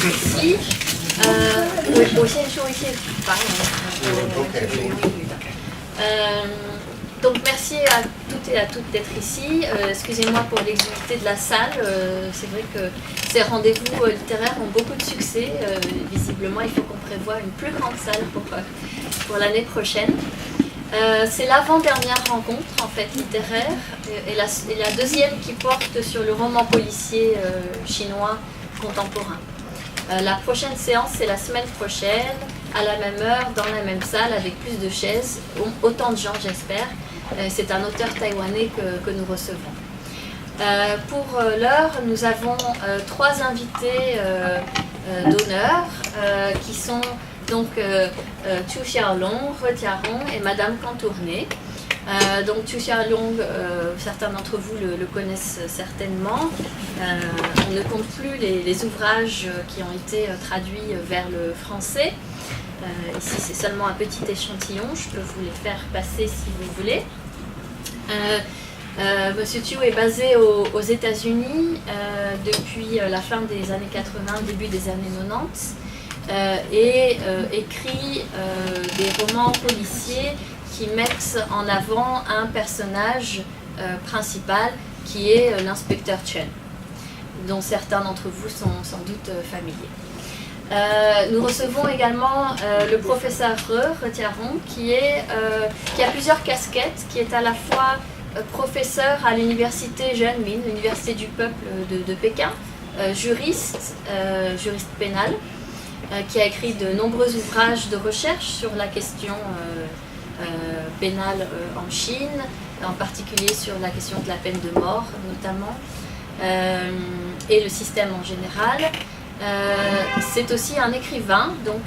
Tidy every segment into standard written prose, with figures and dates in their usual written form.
ici. 我先说一些法文。Donc merci à toutes et à toutes d'être ici. Excusez-moi pour l'exiguïté de la salle. C'est vrai que ces rendez-vous littéraires ont beaucoup de succès. Visiblement, il faut qu'on prévoie une plus grande salle pour l'année prochaine. C'est l'avant-dernière rencontre en fait littéraire et la deuxième qui porte sur le roman policier chinois contemporain. La prochaine séance, c'est la semaine prochaine, à la même heure, dans la même salle, avec plus de chaises, autant de gens j'espère. C'est un auteur taïwanais que nous recevons. Pour l'heure, nous avons 3 invités d'honneur qui sont donc QIU Xiaolong, Jiahong et Madame Cantournet. Donc QIU Xiaolong, certains d'entre vous le connaissent certainement. On ne compte plus les ouvrages qui ont été traduits vers le français. Ici c'est seulement un petit échantillon, je peux vous les faire passer si vous voulez. Monsieur QIU est basé aux États-Unis depuis la fin des années 80, début des années 90 et écrit des romans policiers qui mettent en avant un personnage principal qui est l'inspecteur Chen, dont certains d'entre vous sont sans doute familiers. Nous recevons également le professeur Jiahong qui a plusieurs casquettes, qui est à la fois professeur à l'université Renmin, l'université du peuple de Pékin, juriste pénal, qui a écrit de nombreux ouvrages de recherche sur la question pénale en Chine, en particulier sur la question de la peine de mort notamment, et le système en général. C'est aussi un écrivain, donc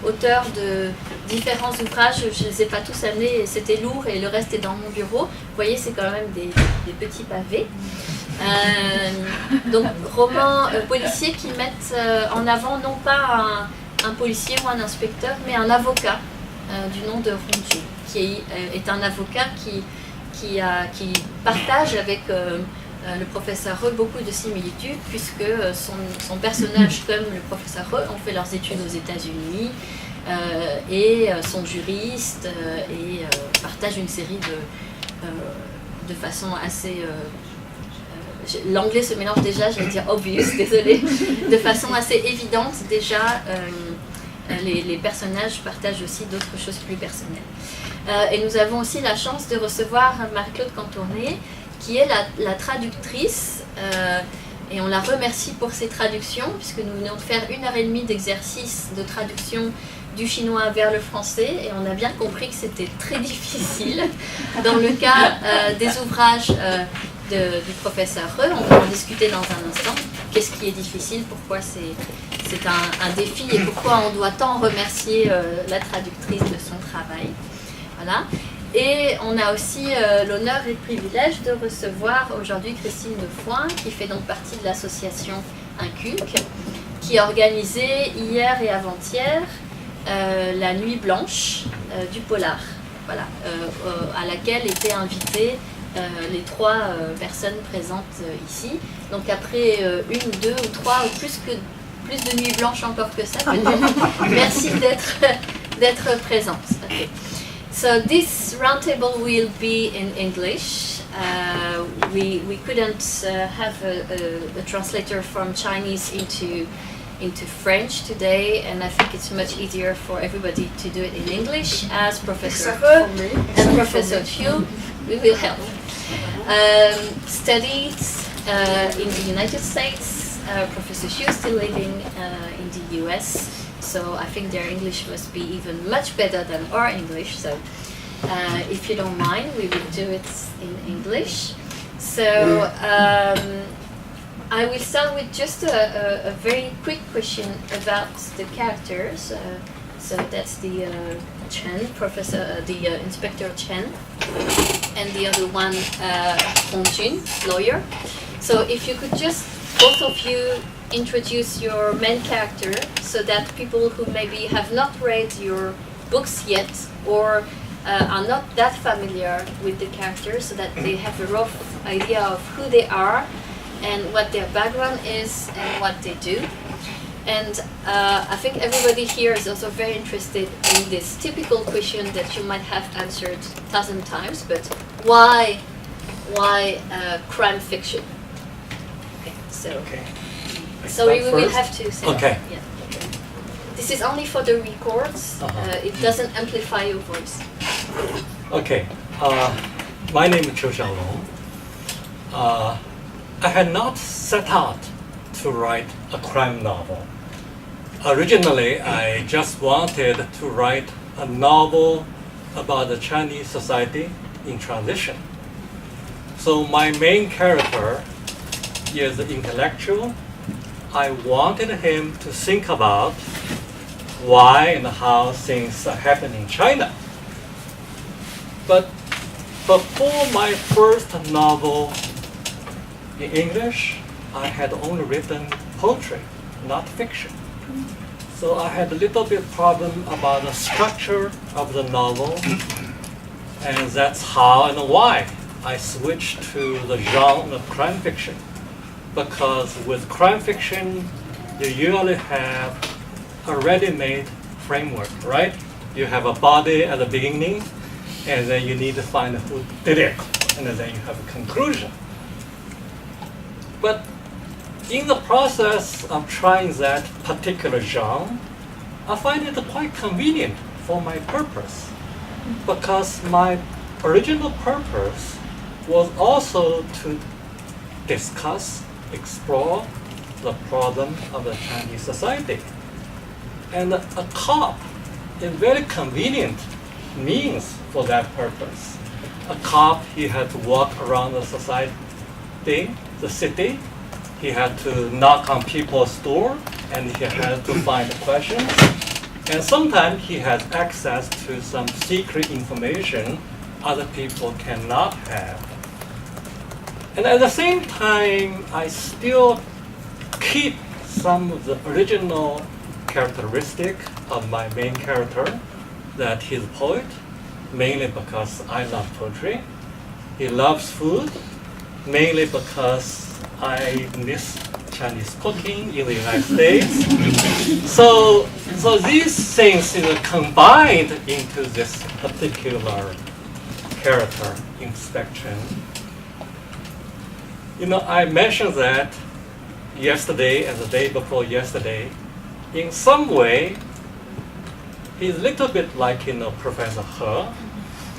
auteur de différents ouvrages. Je ne les ai pas tous amenés, c'était lourd et le reste est dans mon bureau. Vous voyez, c'est quand même des petits pavés. Donc romans policiers qui mettent en avant non pas un policier ou un inspecteur, mais un avocat du nom de Hongju, qui est un avocat qui partage avec le professeur He beaucoup de similitudes, puisque son personnage comme le professeur He ont fait leurs études aux États-Unis et sont juristes et partagent une série de façon assez... L'anglais se mélange déjà, j'allais dire obvious, désolée, de façon assez évidente déjà. Les personnages partagent aussi d'autres choses plus personnelles. Et nous avons aussi la chance de recevoir Marie-Claude Cantournet, qui est la traductrice, et on la remercie pour ses traductions, puisque nous venons de faire 1h30 d'exercice de traduction du chinois vers le français, et on a bien compris que c'était très difficile. Dans le cas des ouvrages du professeur He, on va en discuter dans un instant. Qu'est-ce qui est difficile, pourquoi c'est un défi et pourquoi on doit tant remercier la traductrice de son travail. Voilà. Et on a aussi l'honneur et le privilège de recevoir aujourd'hui Christine Defoin, qui fait donc partie de l'association Inculque, qui a organisé hier et avant-hier la nuit blanche du Polar, voilà, à laquelle étaient invitées les 3 personnes présentes ici. Donc après 1 ou 2 ou 3 ou plus de nuits blanches encore que ça, merci d'être présente. Okay. So this roundtable will be in English. We couldn't have a translator from Chinese into French today, and I think it's much easier for everybody to do it in English. As Professor He and Professor QIU, we will help. Studied in the United States. Professor QIU still living in the US. So I think their English must be even much better than our English. So if you don't mind, we will do it in English. So I will start with just a very quick question about the characters. So that's the Chen, the Inspector Chen, and the other one, Hong Jun, lawyer. So if you could just, both of you, introduce your main character so that people who maybe have not read your books yet or are not that familiar with the characters, so that they have a rough idea of who they are and what their background is and what they do. And I think everybody here is also very interested in this typical question that you might have answered 1,000 times, but why crime fiction? Okay, so Okay. sorry, we will have to say Okay. yeah. This is only for the records. It doesn't amplify your voice. Okay. My name is HE Jiahong. I had not set out to write a crime novel. Originally, I just wanted to write a novel about the Chinese society in transition. So my main character is an intellectual. I wanted him to think about why and how things happen in China. But before my first novel in English, I had only written poetry, not fiction. So I had a little bit problem about the structure of the novel, and that's how and why I switched to the genre of crime fiction. Because with crime fiction, you usually have a ready-made framework, right? You have a body at the beginning, and then you need to find who did it, and then you have a conclusion. But in the process of trying that particular genre, I find it quite convenient for my purpose, because my original purpose was also to discuss, explore the problem of the Chinese society. And a cop is very convenient means for that purpose. A cop, he had to walk around the society, the city. He had to knock on people's door, and he had to find questions. And sometimes he has access to some secret information other people cannot have. And at the same time, I still keep some of the original characteristic of my main character, that he's a poet, mainly because I love poetry. He loves food, mainly because I miss Chinese cooking in the United States. So these things combined into this particular character inspection. I mentioned that yesterday and the day before yesterday. In some way, he's a little bit like Professor He,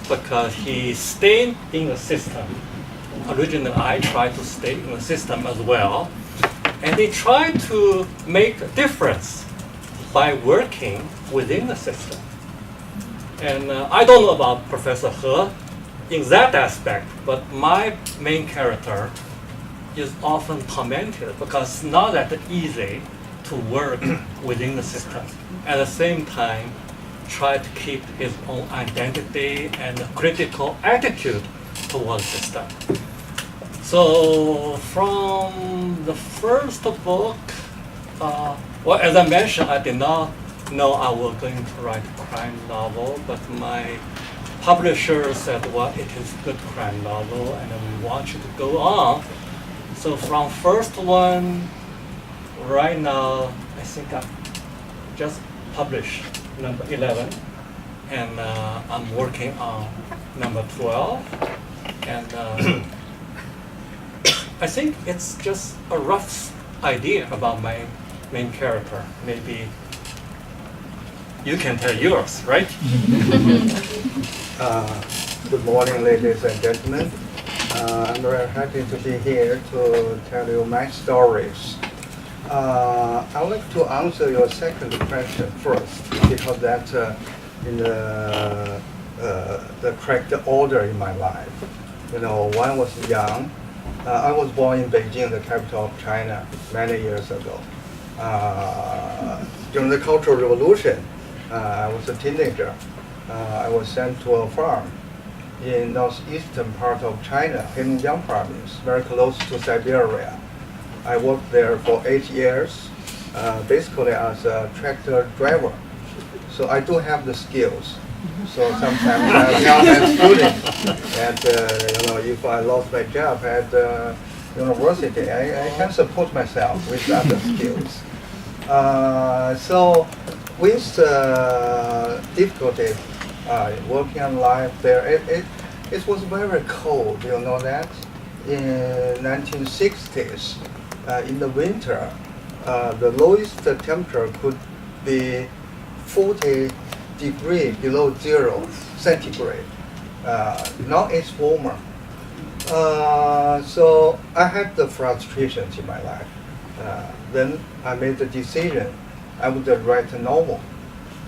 because he stayed in the system. Originally, I tried to stay in the system as well, and he tried to make a difference by working within the system. And I don't know about Professor He in that aspect, but my main character is often tormented because it's not that easy to work within the system. At the same time, try to keep his own identity and critical attitude towards the system. So from the first book, well, as I mentioned, I did not know I was going to write a crime novel, but my publisher said, well, it is a good crime novel, and we want you to go on. So from first one, right now, I think I just published number 11, and I'm working on number 12, and I think it's just a rough idea about my main character. Maybe you can tell yours, right? Good morning, ladies and gentlemen. I'm very happy to be here to tell you my stories. I would like to answer your second question first, because that's in the correct order in my life. When I was young, I was born in Beijing, the capital of China, many years ago. During the Cultural Revolution, I was a teenager. I was sent to a farm in northeastern part of China, Heilongjiang province, very close to Siberia. I worked there for 8 years, basically as a tractor driver. So I do have the skills. So sometimes I tell my students that if I lost my job at university, I can support myself with other skills. So with difficulty working on life there, it was very cold, you know that? In 1960s, in the winter, the lowest temperature could be 40 degrees below 0 centigrade. Now it's warmer. So I had the frustrations in my life. Then I made the decision I would write a novel,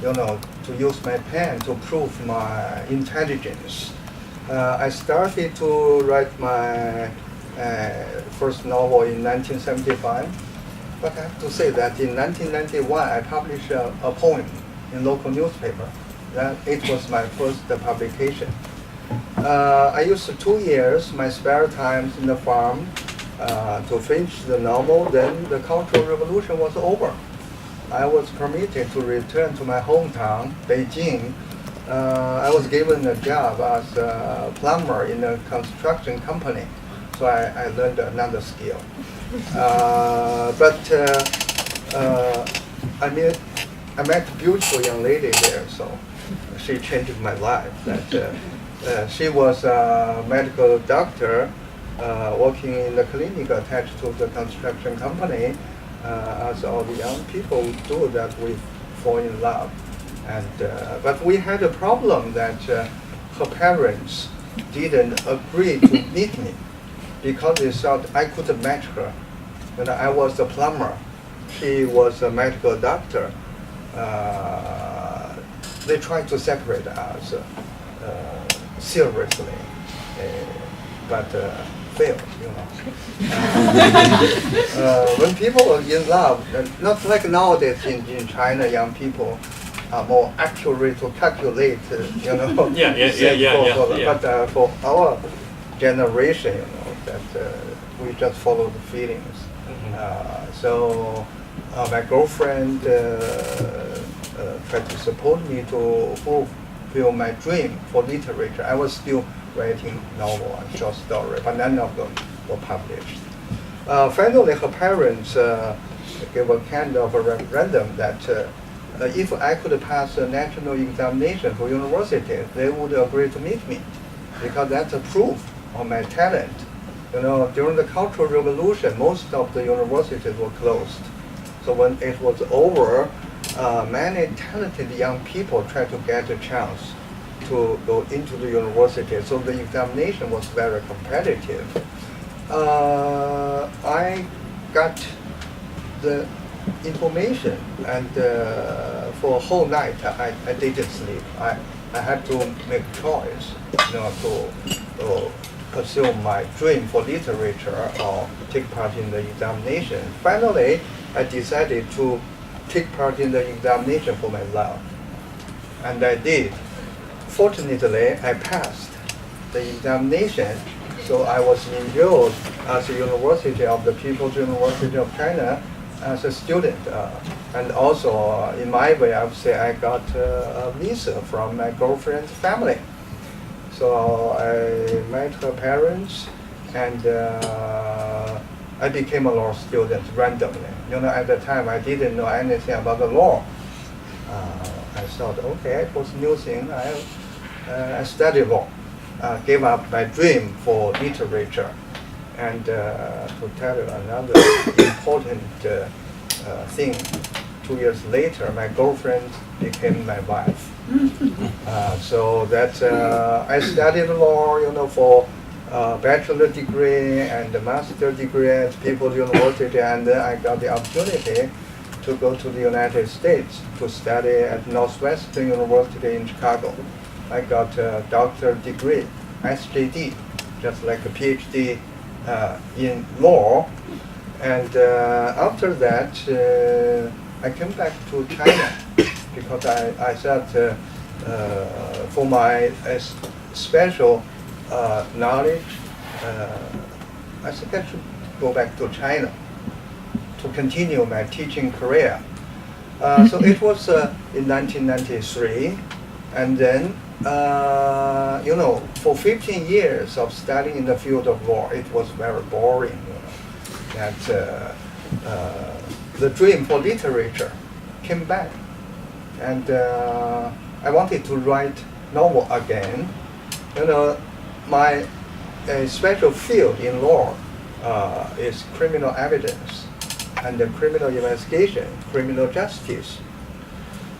you know, to use my pen to prove my intelligence. I started to write my first novel in 1975, but I have to say that in 1991 I published a poem in local newspaper. It was my first publication. I used 2 years, my spare time in the farm, to finish the novel. Then the Cultural Revolution was over. I was permitted to return to my hometown, Beijing. I was given a job as a plumber in a construction company, so I learned another skill. I met a beautiful young lady there, so she changed my life. She was a medical doctor working in the clinic attached to the construction company. As all the young people do that, we fall in love. But we had a problem that her parents didn't agree to meet me because they thought I couldn't match her. When I was a plumber, she was a medical doctor. They tried to separate us seriously, but failed, you know. When people are in love, not like nowadays in China, young people are more accurate to calculate, you know. But for our generation, you know, that we just follow the feelings. So my girlfriend tried to support me to fulfill my dream for literature. I was still writing novel and short story, but none of them were published. Finally, her parents gave a kind of a referendum that if I could pass a national examination for university, they would agree to meet me, because that's a proof of my talent. You know, during the Cultural Revolution, most of the universities were closed. So when it was over, many talented young people tried to get a chance to go into the university. So the examination was very competitive. I got the information, and for a whole night I didn't sleep. I had to make choice, you know, to pursue my dream for literature or take part in the examination. Finally, I decided to take part in the examination for my love, and I did. Fortunately, I passed the examination, so I was enrolled at the University of the People's University of China as a student. And also, in my way, I would say I got a visa from my girlfriend's family. So I met her parents, and I became a law student randomly. You know, at the time, I didn't know anything about the law. I thought, okay, it was a new thing. I studied law, gave up my dream for literature. And to tell you another important thing, 2 years later, my girlfriend became my wife. So that I studied law, you know, for bachelor degree and a master degree at People's University, and then I got the opportunity to go to the United States to study at Northwestern University in Chicago. I got a doctorate degree, SJD, just like a PhD in law. And after that, I came back to China because I thought for my special knowledge, I think I should go back to China to continue my teaching career. So it was in 1993, and then, you know, for 15 years of studying in the field of law, it was very boring. You know, that the dream for literature came back, and I wanted to write novel again. You know, my special field in law is criminal evidence and the criminal investigation, criminal justice.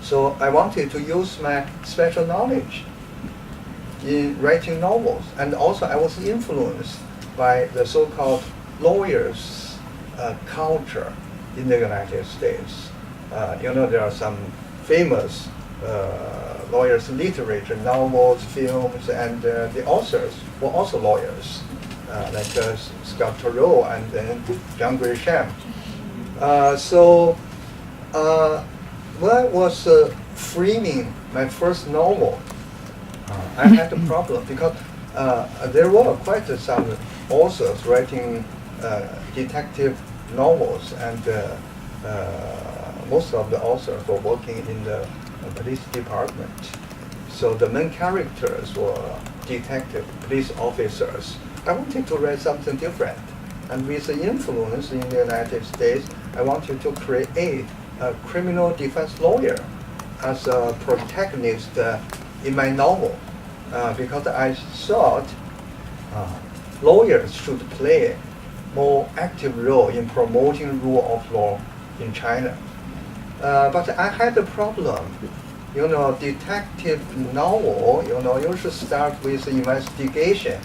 So I wanted to use my special knowledge in writing novels, and also I was influenced by the so-called lawyers' culture in the United States. You know, there are some famous lawyers' literature, novels, films, and the authors were also lawyers, like Scott Turow and then John Grisham. So when I was framing my first novel, I had a problem because there were quite some authors writing detective novels, and most of the authors were working in the police department. So the main characters were detective, police officers. I wanted to write something different. And with the influence in the United States, I wanted to create a criminal defense lawyer as a protagonist in my novel, because I thought lawyers should play a more active role in promoting rule of law in China. But I had a problem. You know, detective novel, you know, you should start with investigation.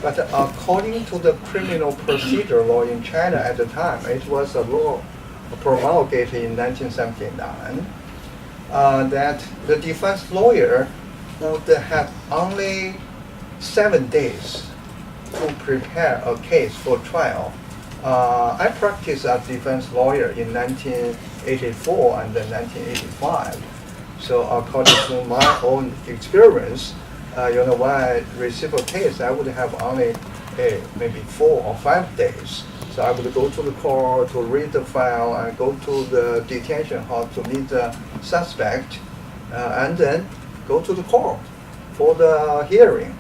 But according to the criminal procedure law in China at the time, it was a law promulgated in 1979, that the defense lawyer would have only 7 days to prepare a case for trial. I practiced as a defense lawyer in 1984 and then 1985. So according to my own experience, you know, when I receive a case, I would have only maybe 4 or 5 days. So I would go to the court to read the file and go to the detention hall to meet the suspect, and then go to the court for the hearing.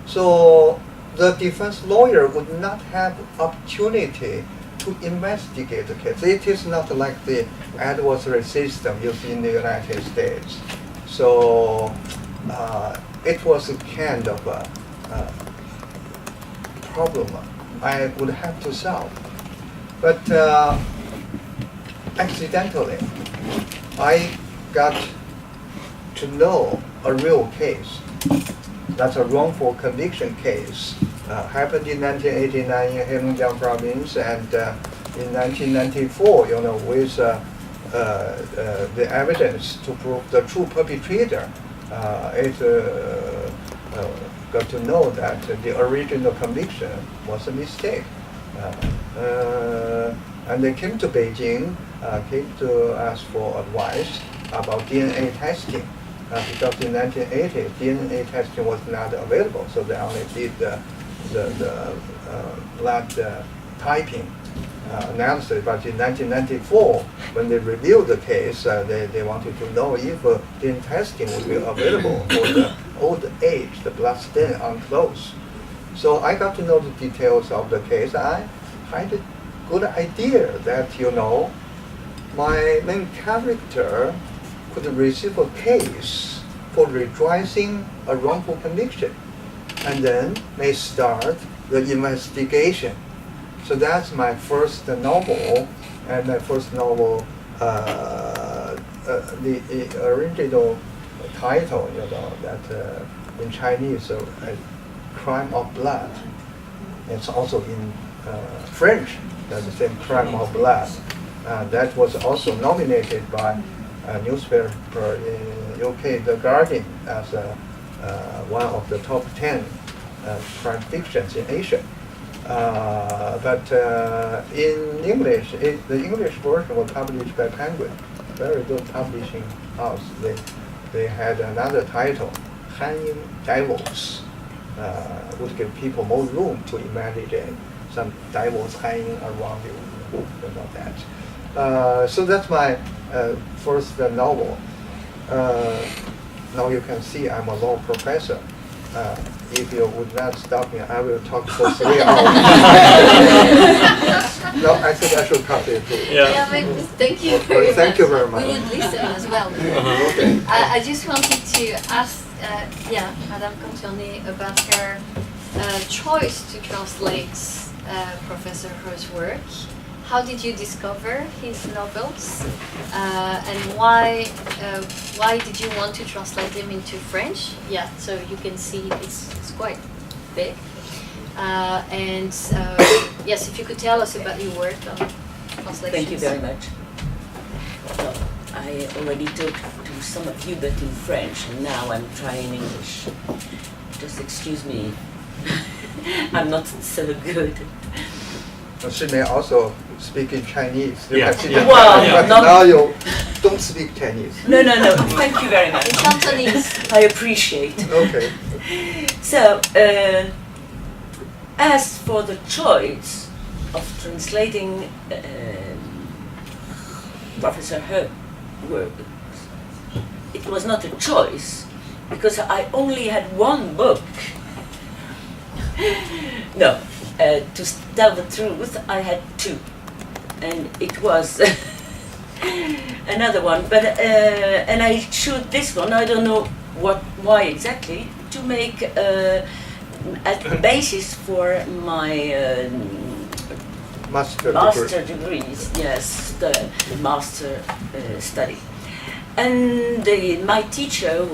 So the defense lawyer would not have opportunity to investigate the case. It is not like the adversary system used in the United States. So it was a kind of a problem I would have to solve. But accidentally, I got to know a real case. That's a wrongful conviction case. Happened in 1989 in Heilongjiang province, and in 1994, you know, with the evidence to prove the true perpetrator, it got to know that the original conviction was a mistake. And they came to Beijing, came to ask for advice about DNA testing. Because in 1980, DNA testing was not available, so they only did the blood typing analysis. But in 1994, when they reviewed the case, they wanted to know if DNA testing would be available for the old age, the blood stain on clothes. So I got to know the details of the case. I had a good idea that, you know, my main character could receive a case for redressing a wrongful conviction, and then may start the investigation. So that's my first novel, and my first novel, the original title, you know, that in Chinese, Crime of Blood. It's also in French, that's the same Crime of Blood. That was also nominated by a newspaper in UK, The Guardian, as one of the top 10 crime fictions in Asia. But in English, the English version was published by Penguin, very good publishing house. They had another title, Hanging Devils, would give people more room to imagine some devils hanging around you, you know that. So that's my first novel. Now you can see I'm a law professor. If you would not stop me, I will talk for 3 hours. No, I think I should cut it too. Yeah, thank you very much. Thank you very much. We would listen as well. Okay. I just wanted to ask, Madame Cantournet about her choice to translate Professor He's work. How did you discover his novels, and why did you want to translate them into French? Yeah, so you can see it's quite big. Yes, if you could tell us about your work on translations. Thank you very much. Well, I already talked to some of you, but in French, and now I'm trying English. Just excuse me, I'm not so good. She may also speak in Chinese. You Yeah. can speak Yeah. in Well, Chinese, but not- now you don't speak Chinese. No, thank you very much. In Cantonese. I appreciate. Okay. So, as for the choice of translating Professor He's work, it was not a choice, because I only had one book. No, to tell the truth, I had two, and it was another one. But and I chose this one. I don't know why exactly, to make as the basis for my master degrees. Yes, the master study. And my teacher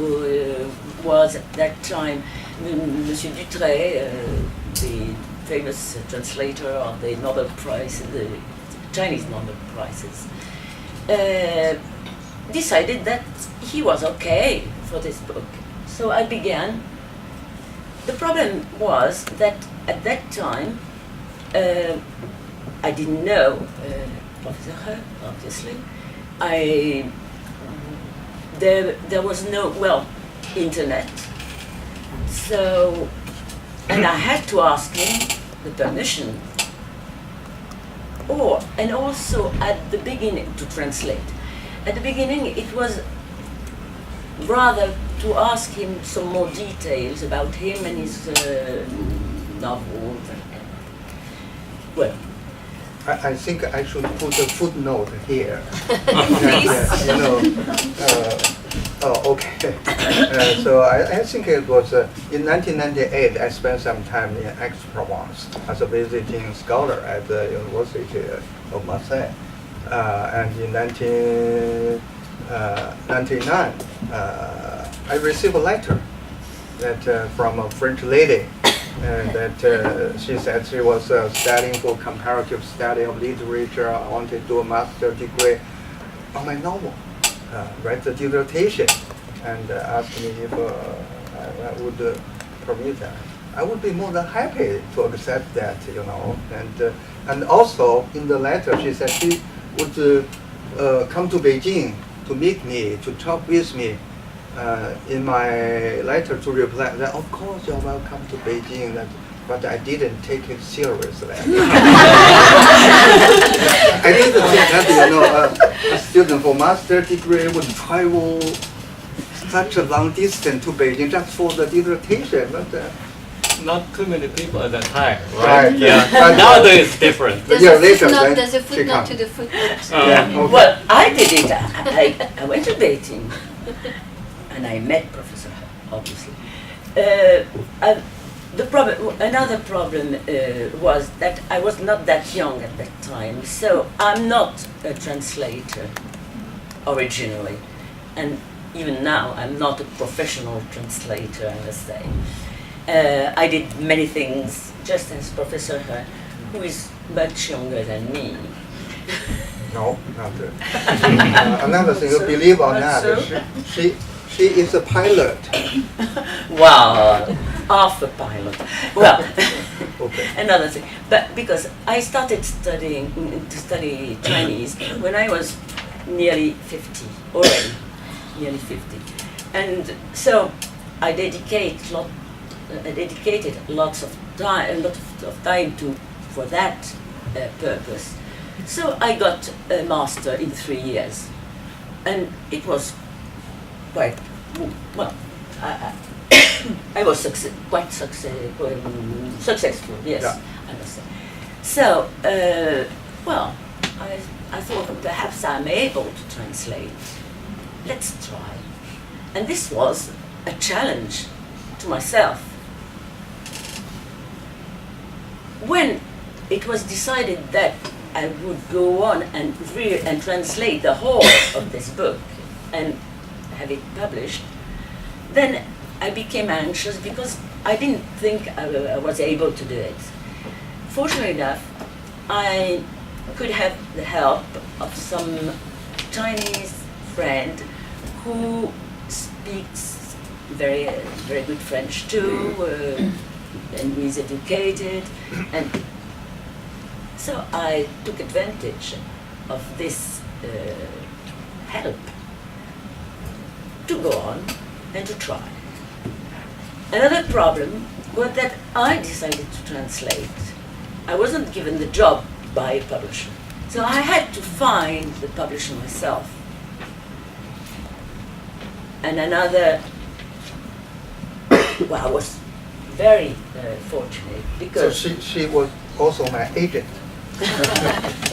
was at that time Monsieur Dutré, the famous translator of the Nobel Prize, the Chinese Nobel Prizes, decided that he was okay for this book. So I began. The problem was that at that time I didn't know Professor He, obviously. There was no, internet. So, and I had to ask him the permission. And also at the beginning, to translate. At the beginning, it was rather to ask him some more details about him and his novels. Well, I think I should put a footnote here. Okay. So I think it was in 1998. I spent some time in Aix-Provence as a visiting scholar at the University of Marseille, and in 1999, I received a letter that from a French lady. And that she said she was studying for comparative study of literature. I wanted to do a master degree on my novel, write the dissertation, and asked me if I would permit that. I would be more than happy to accept that, And also in the letter she said she would come to Beijing to meet me, to talk with me. In my letter to reply that of course you're welcome to Beijing, but I didn't take it seriously. I didn't think that a student for master degree would travel such a long distance to Beijing just for the dissertation. But Not too many people at that time, Right, right? yeah. Yeah. Nowadays it's different. But yeah, later then There's a she footnote come. to the footnote. Yeah, okay. well, I did it. I went to Beijing, and I met Professor He, obviously. Another problem was that I was not that young at that time, so I'm not a translator originally, and even now I'm not a professional translator, I must say. I did many things, just as Professor He, who is much younger than me. No, not good. Another thing, you believe or not, she is a pilot. Wow, half a pilot. Well, Okay. another thing, but because I started to study Chinese when I was nearly 50 already, nearly 50, and so I dedicated lots of time, for that purpose. So I got a master in 3 years, and it was quite well. I was quite successful. Yes, Yeah. I must say. So well, I thought perhaps I'm able to translate. Let's try. And this was a challenge to myself. When it was decided that I would go on and translate the whole of this book and have it published, then I became anxious because I didn't think I was able to do it. Fortunately enough, I could have the help of some Chinese friend who speaks very good French too, and who is educated, and so I took advantage of this help to go on and to try. Another problem was that I decided to translate. I wasn't given the job by a publisher, so I had to find the publisher myself. And another, well, I was very fortunate So because she was also my agent.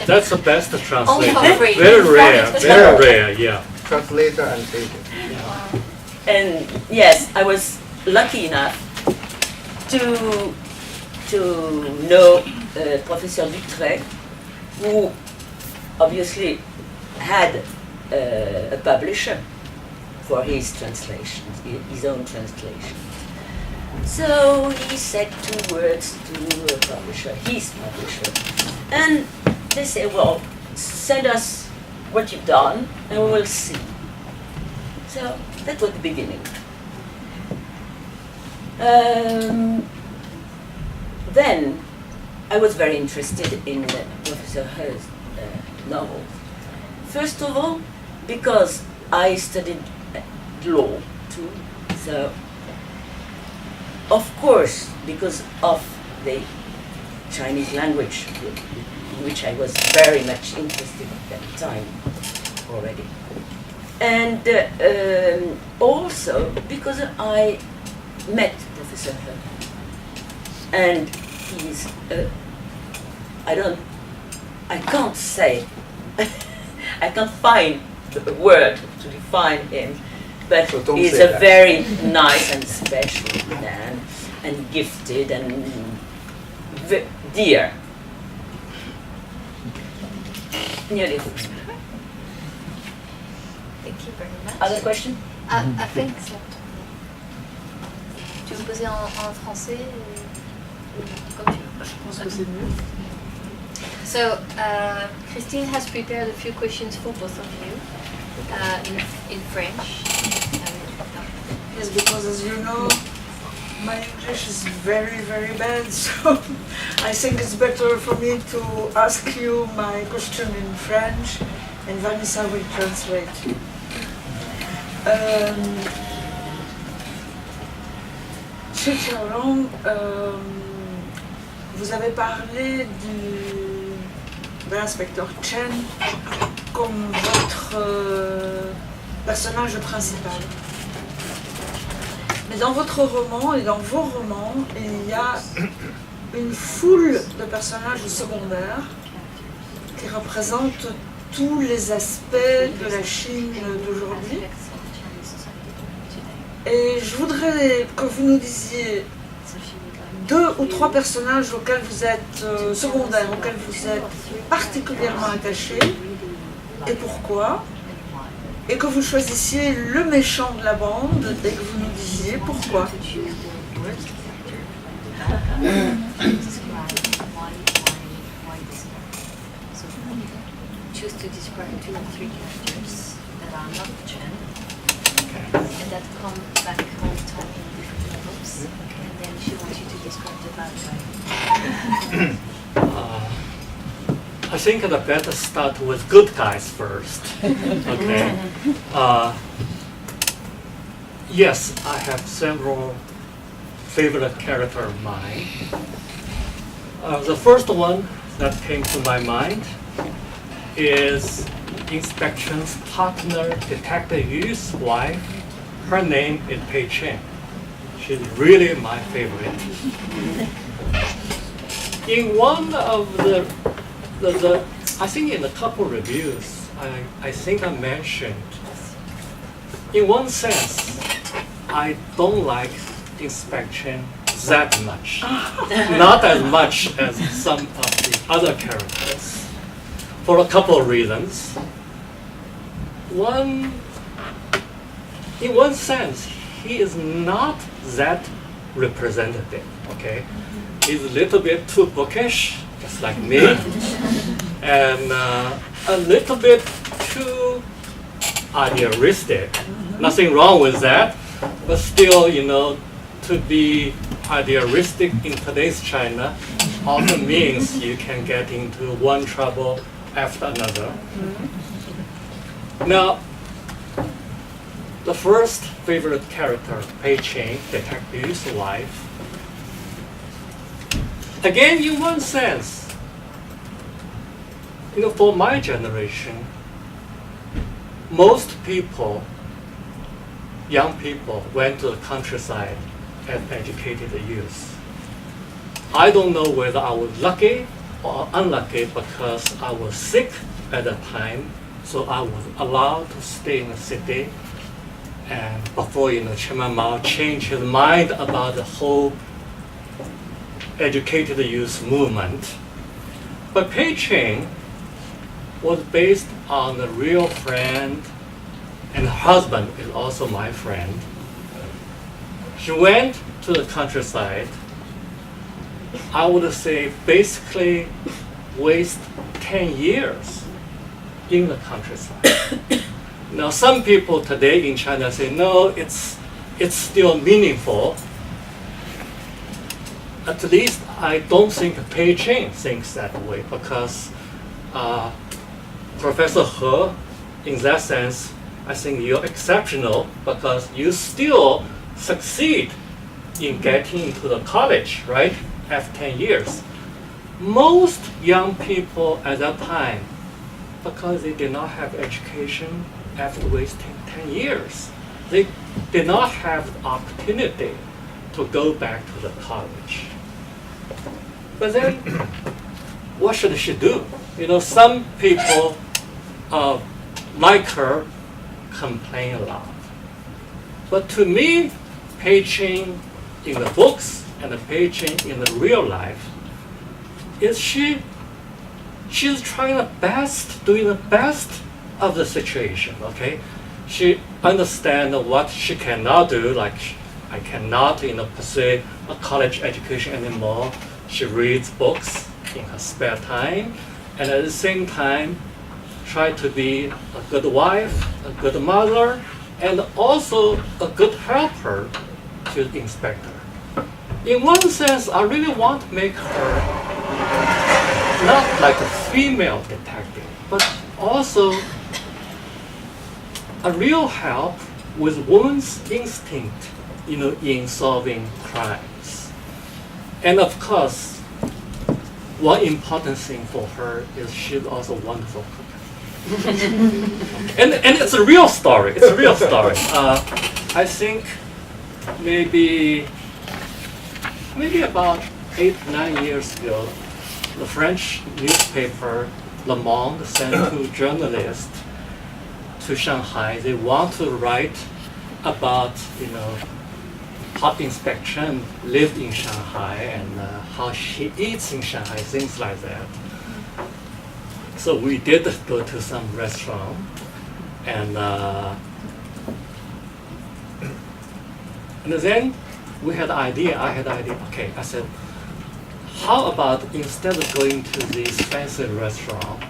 That's the best translation. for free. Very rare, yeah. Translator and agent. and yes, I was lucky enough to know Professor Dutré, who obviously had a publisher for his translations, his own translations. So he said 2 words to a publisher, his publisher, and they say, well, send us what you've done and we will see. So that was the beginning. Then I was very interested in Professor He's novels. First of all, because I studied law too, so of course, because of the Chinese language, in which I was very much interested at that time already. And also because I met Professor He. And he's, I can't say, I can't find the word to define him, but So he's a very nice and special man, and gifted and dear. Nearly. Thank you very much. Other question? I think so. Tu veux poser en français comme tu veux. Je pense que c'est mieux. So, Christine has prepared a few questions for both of you in French. Yes, because as you know, my English is very, very bad, so I think it's better for me to ask you my question in French, and Vanessa will translate. Chez Xiaolong, vous avez parlé de l'inspecteur Chen comme votre personnage principal. Mais dans votre roman et dans vos romans, il y a une foule de personnages secondaires qui représentent tous les aspects de la Chine d'aujourd'hui. Et je voudrais que vous nous disiez 2 ou 3 personnages auxquels vous êtes secondaires, auxquels vous êtes particulièrement attachés, et pourquoi, et que vous choisissiez le méchant de la bande et que vous nous disiez pourquoi. Choose to describe 2 or 3 characters that are not Chen, and that come back all the time in different levels, and then she wants you to describe the bad guy. I think the better start with good guys first. Okay. Yes, I have several favorite characters of mine. The first one that came to my mind is Inspection's partner, Detective Yu's wife. Her name is Pei Chen. She's really my favorite. In one of the I think in a couple reviews, I think I mentioned, in one sense, I don't like inspection that much. Not as much as some of the other characters, for a couple of reasons. One, in one sense, he is not that representative, okay? He's a little bit too bookish, just like me, and a little bit too idealistic. Nothing wrong with that, but still, you know, to be idealistic in today's China often means you can get into one trouble after another. Now, the first favorite character, Pei Ching, detective's wife. Again, in one sense, you know, for my generation, most people, young people, went to the countryside as educated youth. I don't know whether I was lucky or unlucky because I was sick at that time, so I was allowed to stay in the city. And before, you know, Chairman Mao changed his mind about the whole educated youth movement. But Pei Ching was based on a real friend, and her husband is also my friend. She went to the countryside. I would say basically waste 10 years in the countryside. Now, some people today in China say, no, it's still meaningful. At least I don't think Pei Ching thinks that way, because Professor He, in that sense, I think you're exceptional because you still succeed in getting into the college, right, after 10 years. Most young people at that time, because they did not have education after wasting 10 years, they did not have the opportunity to go back to the college. But then, what should she do? You know, some people like her complain a lot. But to me, Pei Ching in the books and the Pei Ching in the real life, is she's trying the best, doing the best of the situation, okay? She understands what she cannot do, like I cannot, you know, pursue a college education anymore. She reads books in her spare time, and at the same time, try to be a good wife, a good mother, and also a good helper to the inspector. In one sense, I really want to make her not like a female detective, but also a real help with woman's instinct, you know, in solving crimes. And of course, one important thing for her is she's also a wonderful cook. and it's a real story. It's a real story. I think maybe about 8-9 years ago, the French newspaper Le Monde sent two journalists to Shanghai. They want to write about, you know, how inspection lived in Shanghai and how she eats in Shanghai, things like that. So we did go to some restaurant, and then we had an idea. I had an idea. Okay, I said, how about instead of going to this fancy restaurant,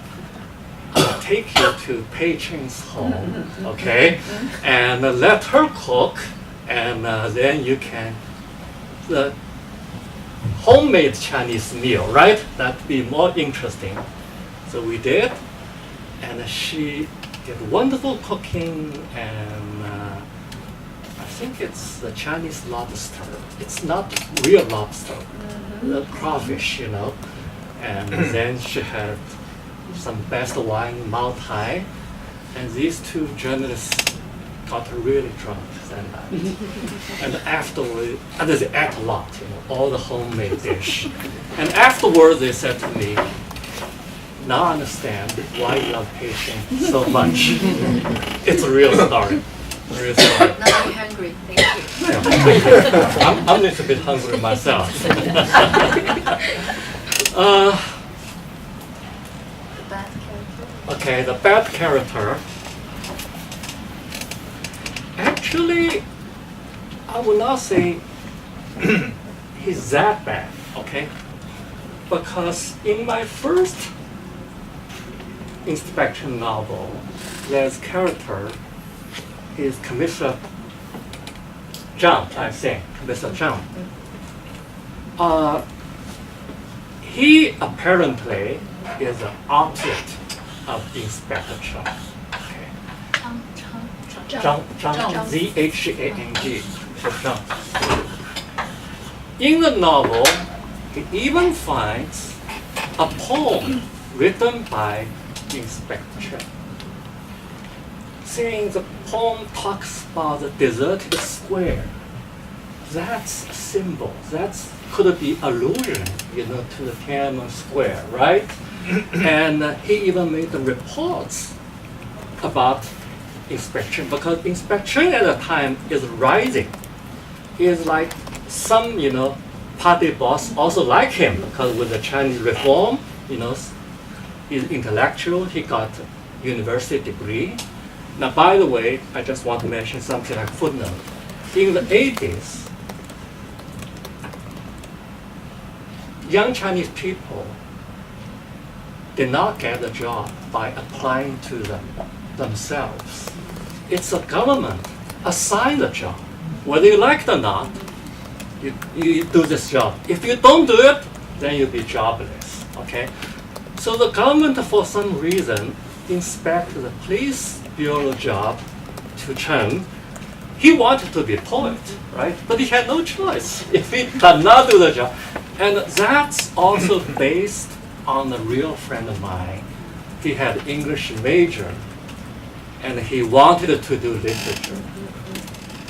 I'll take you to Pei Ching's home, okay, and let her cook, and then you can the homemade Chinese meal, right? That'd be more interesting. So we did, and she did wonderful cooking, and I think it's the Chinese lobster. It's not real lobster, the crawfish, you know. And then she had some best wine, Mao Tai, and these two journalists got really drunk that night. And afterward, and they ate a lot, you know, all the homemade dish. And afterward, they said to me, now I understand why you love painting so much. It's a real story. Real story. Now I'm hungry. Thank you. I'm a little bit hungry myself. The bad character. Okay, the bad character. Actually, I would not say he's that bad, okay? Because in my first inspection novel, there's character is Commissioner Zhang, I think, Mr. Zhang. He apparently is the opposite of Inspector Zhang. Okay. Zhang, Z-H-A-N-G, Zhang. In the novel, he even finds a poem written by Inspector Zhang, saying the poem talks about the deserted square. That's a symbol. That could be allusion, to the Tiananmen Square, right? And he even made the reports about inspection, because inspection at the time is rising. Is like some, party boss also like him, because with the Chinese reform, he's intellectual. He got a university degree. Now, by the way, I just want to mention something like footnote. In the 80s, young Chinese people did not get a job by applying to them themselves. It's the government assigned the job. Whether you like it or not, you do this job. If you don't do it, then you'll be jobless, okay? So the government, for some reason, inspected the police bureau job to Chen. He wanted to be a poet, right? But he had no choice if he cannot do the job. And that's also based on a real friend of mine. He had English major, and he wanted to do literature.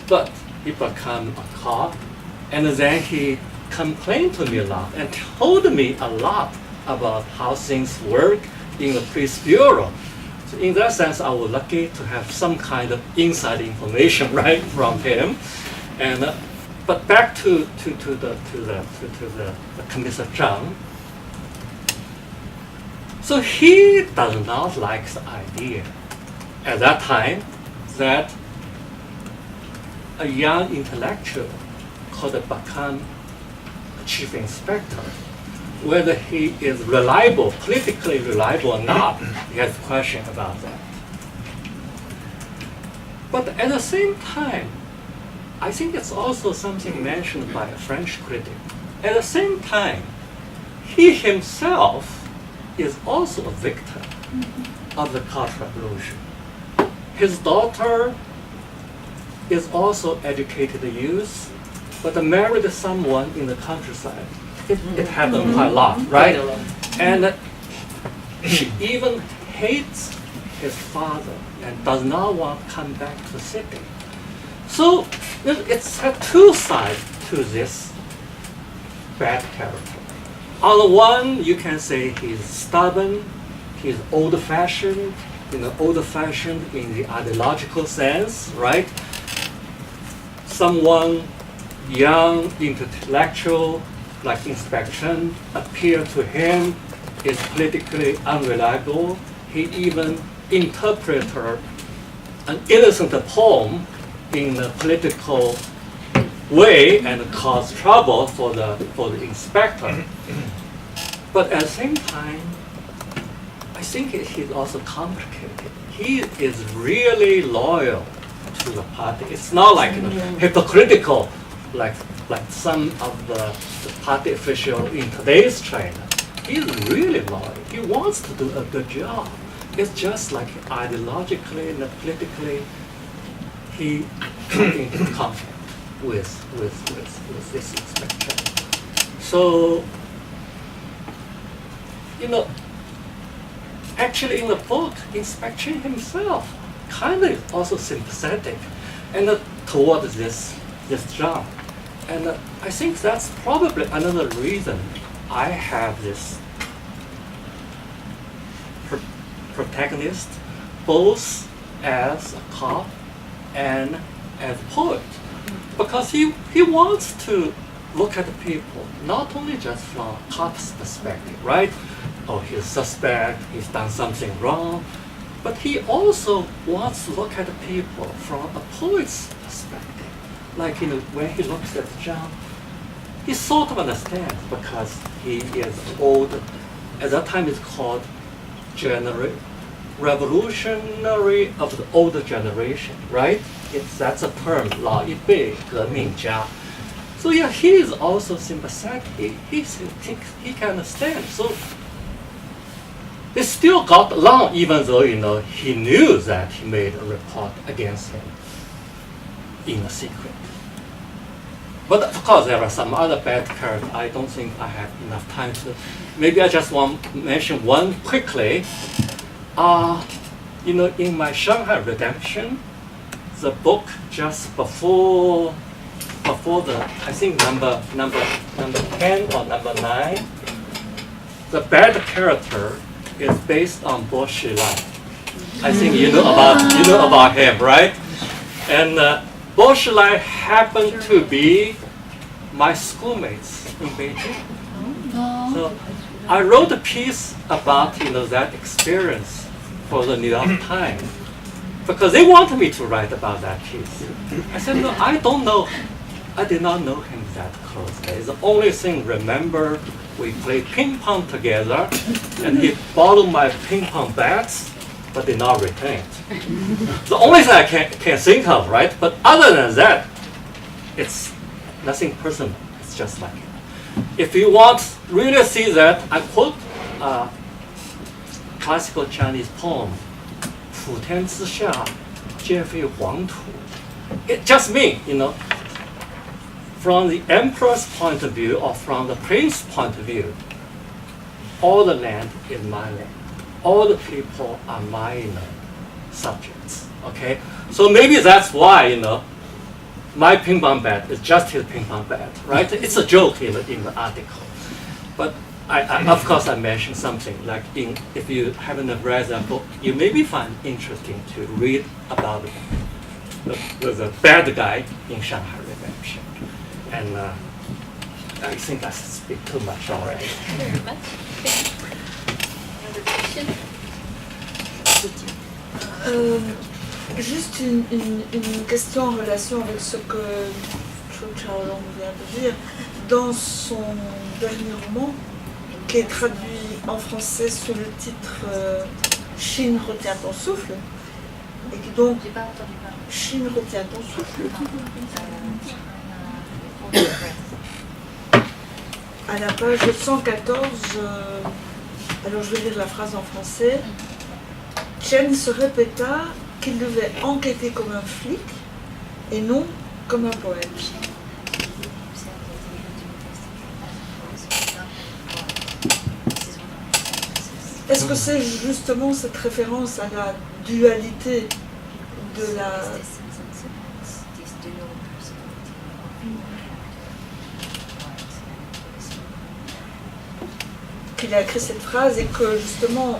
But he became a cop, and then he complained to me a lot and told me a lot about how things work in the police bureau. So in that sense, I was lucky to have some kind of inside information, right, from him. And but back to the Commissioner Zhang. So he does not like the idea at that time that a young intellectual could become a chief inspector. Whether he is reliable, politically reliable or not, he has a question about that. But at the same time, I think it's also something mentioned by a French critic. At the same time, he himself is also a victim of the Cultural Revolution. His daughter is also educated youth, but married someone in the countryside. It happened quite a lot, right? And she even hates his father and does not want to come back to the city. So it's a two sides to this bad character. On the one, you can say he's stubborn, he's old-fashioned, old-fashioned in the ideological sense, right? Someone young, intellectual, like inspection, appear to him is politically unreliable. He even interpreted an innocent poem in a political way and caused trouble for the inspector. But at the same time, I think he's also complicated. He is really loyal to the party. It's not like hypocritical, like some of the party officials in today's China. He's really loyal. He wants to do a good job. It's just like ideologically and politically, he comes into conflict with this inspector. So, actually in the book, inspection himself kind of also sympathetic and towards this Zhang. And I think that's probably another reason I have this protagonist, both as a cop and as a poet, because he wants to look at the people not only just from a cop's perspective, right? Oh, he's suspect, he's done something wrong, but he also wants to look at the people from a poet's perspective. Like, when he looks at Jiahong, he sort of understands because he is old. At that time, it's called revolutionary of the older generation, right? That's a term, 老一辈革命家. So yeah, he is also sympathetic. He can understand. So they still got along, even though he knew that he made a report against him in a secret. But of course, there are some other bad characters. I don't think I have enough time to. Maybe I just want to mention one quickly. In my Shanghai Redemption, the book just before the, I think number 10 or number 9, the bad character is based on Bo Shilai. I think you know about him, right? And Bo Shilai happened to be my schoolmates in Beijing. So I wrote a piece about that experience for the New York Times because they wanted me to write about that piece. I said, no, I don't know. I did not know him that closely. The only thing, remember, we played ping pong together, and he borrowed my ping pong bats, but did not return it. The only thing I can think of, right? But other than that, it's nothing personal. It's just like it. If you want to really see that, I quote a classical Chinese poem, 普天之下皆非黄土. It just means, from the emperor's point of view or from the prince's point of view, all the land is my land. All the people are my subjects. Okay? So maybe that's why, my ping pong bat is just his ping pong bat, right? It's a joke in the article. But of course, I mentioned something like if you haven't read that book, you maybe find interesting to read about the bad guy in Shanghai Redemption. And I think I speak too much already. Very much. Another question? Juste une question en relation avec ce que HE Xiaolong vient de dire. Dans son dernier roman, qui est traduit en français sous le titre Chine retient ton souffle, et qui donc J'ai pas entendu parler. Chine retient ton souffle, à la page 114, alors je vais lire la phrase en français. Chen se répéta qu'il devait enquêter comme un flic et non comme un poète. Est-ce que c'est justement cette référence à la dualité de la... qu'il a écrit cette phrase et que justement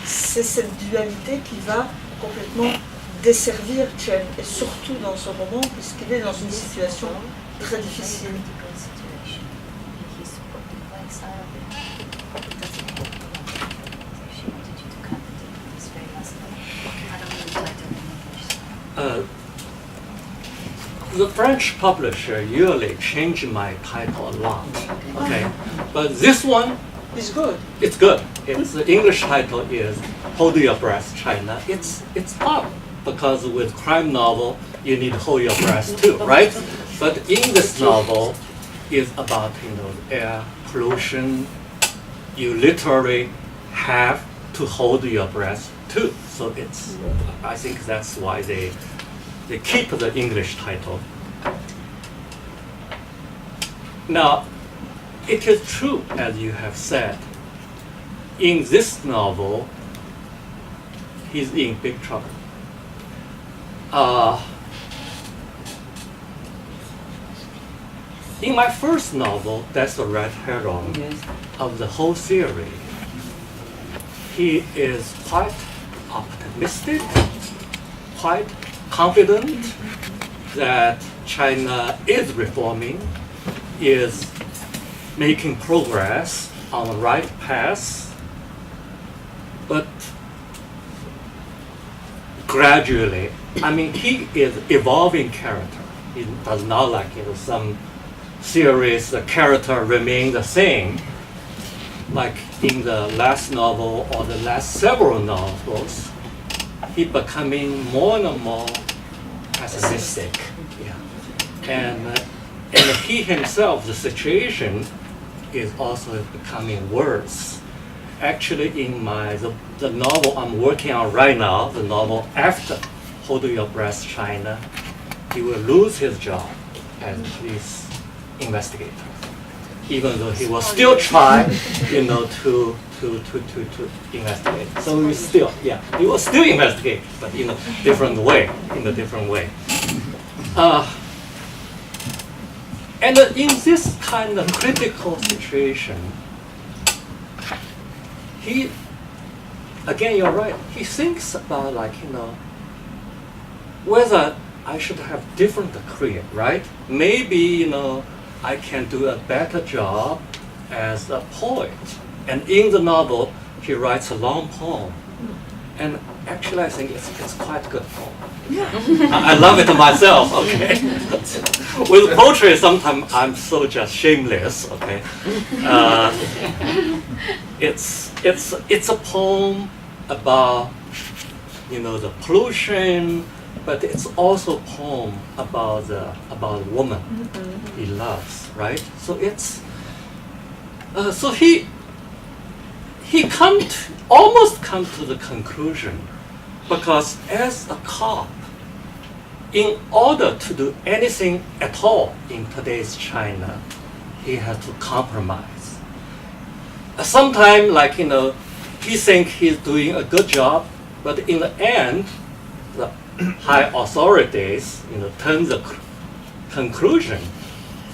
c'est cette dualité qui va complètement desservir Chen, et surtout dans ce roman puisqu'il est dans une situation très difficile. The French publisher usually change my title a lot, okay? But this one, It's good. it's good. The English title is Hold Your Breath, China. It's hard because with crime novel you need to hold your breath too, right? But in this novel, is about air pollution. You literally have to hold your breath too. So it's, I think that's why they keep the English title. Now, it is true, as you have said, in this novel, he's in big trouble. In my first novel, that's the red herring of the whole theory. he is quite optimistic, quite confident that China is reforming, is making progress on the right path, but gradually, I mean, he is evolving character. He does not like some series, the character remain the same, like in the last novel or the last several novels. He becoming more and more pessimistic. Yeah. And he himself, the situation is also becoming worse. Actually, in the novel I'm working on right now, the novel after Hold Your Breath, China, he will lose his job as a police investigator, even though he will still try, to investigate. So we still, he will still investigate, but in a different way. And in this kind of critical situation, he, again, you're right, he thinks about whether I should have different career, right? Maybe, I can do a better job as a poet. And in the novel, he writes a long poem. And actually, I think it's quite a good poem. Yeah. I love it myself, okay? With poetry, sometimes I'm so just shameless, okay? It's a poem about, the pollution, but it's also a poem about the woman he loves, right? So it's so he almost come to the conclusion, because as a cop, in order to do anything at all in today's China, he has to compromise. Sometimes, he thinks he's doing a good job, but in the end, the high authorities, turn the conclusion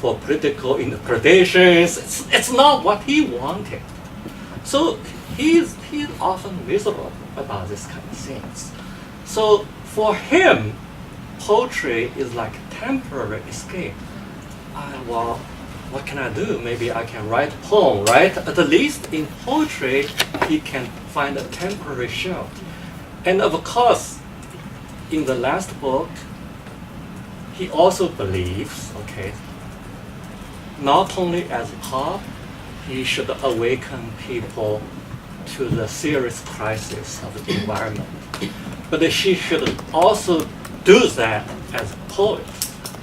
for political interpretations. It's not what he wanted. So he's often miserable about this kind of things. So for him, poetry is like a temporary escape. Well, what can I do? Maybe I can write a poem, right? At least in poetry, he can find a temporary shelter. And of course, in the last book, he also believes, not only as a cop, he should awaken people to the serious crisis of the environment. But he should also do that as a poet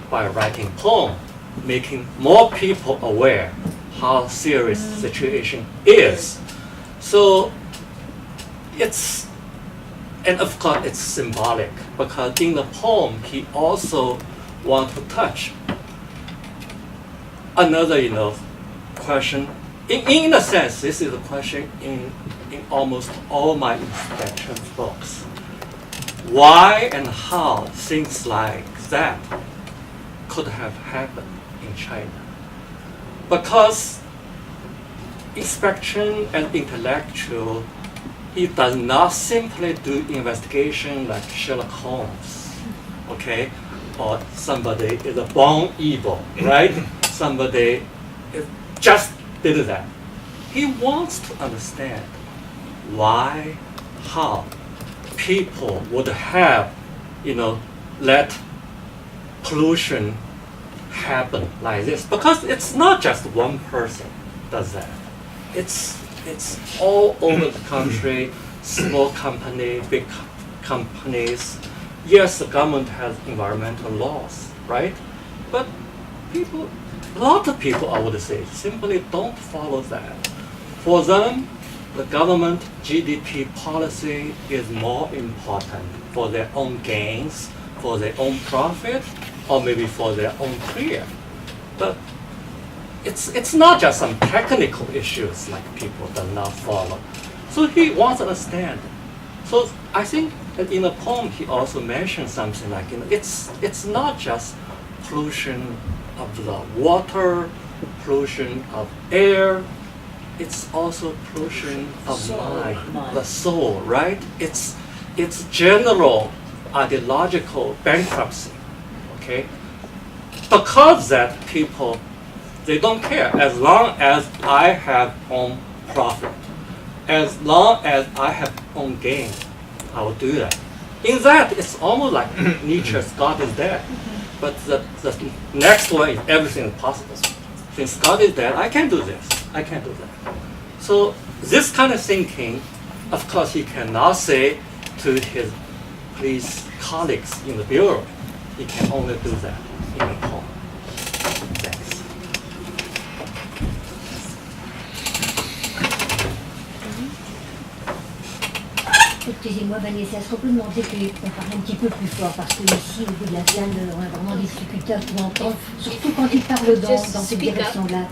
by writing poems, making more people aware how serious the situation is. So and of course it's symbolic, because in the poem he also wants to touch another question. In a sense, this is a question in almost all my inspection books. Why and how things like that could have happened in China? Because inspection and intellectual, he does not simply do investigation like Sherlock Holmes, or somebody is born evil, right? Somebody just did that. He wants to understand why, how people would have, let pollution happen like this. Because it's not just one person does that. It's all over the country, small company, big companies. Yes, the government has environmental laws, right? But a lot of people, I would say, simply don't follow that. For them, the government GDP policy is more important for their own gains, for their own profit, or maybe for their own career. But it's not just some technical issues like people do not follow. So he wants to understand. So I think that in the poem he also mentioned something like, it's not just pollution of the water, pollution of air, it's also portion of Soul, mind. the soul, right? It's general ideological bankruptcy, okay? Because that people, they don't care as long as I have own profit, as long as I have own gain, I will do that. In that, it's almost like Nietzsche's God is dead. But the next one is everything is possible. Since God is dead, I can do this, I can do that. So this kind of thinking, of course, he cannot say to his police colleagues in the bureau. He can only do that in home. Thanks. Excusez-moi Vanessa, est-ce qu'on peut demander qu'on parle un petit peu plus fort parce que ici au bout de la salle on a vraiment des difficultés pour entendre, surtout quand ils parlent dans cette direction-là.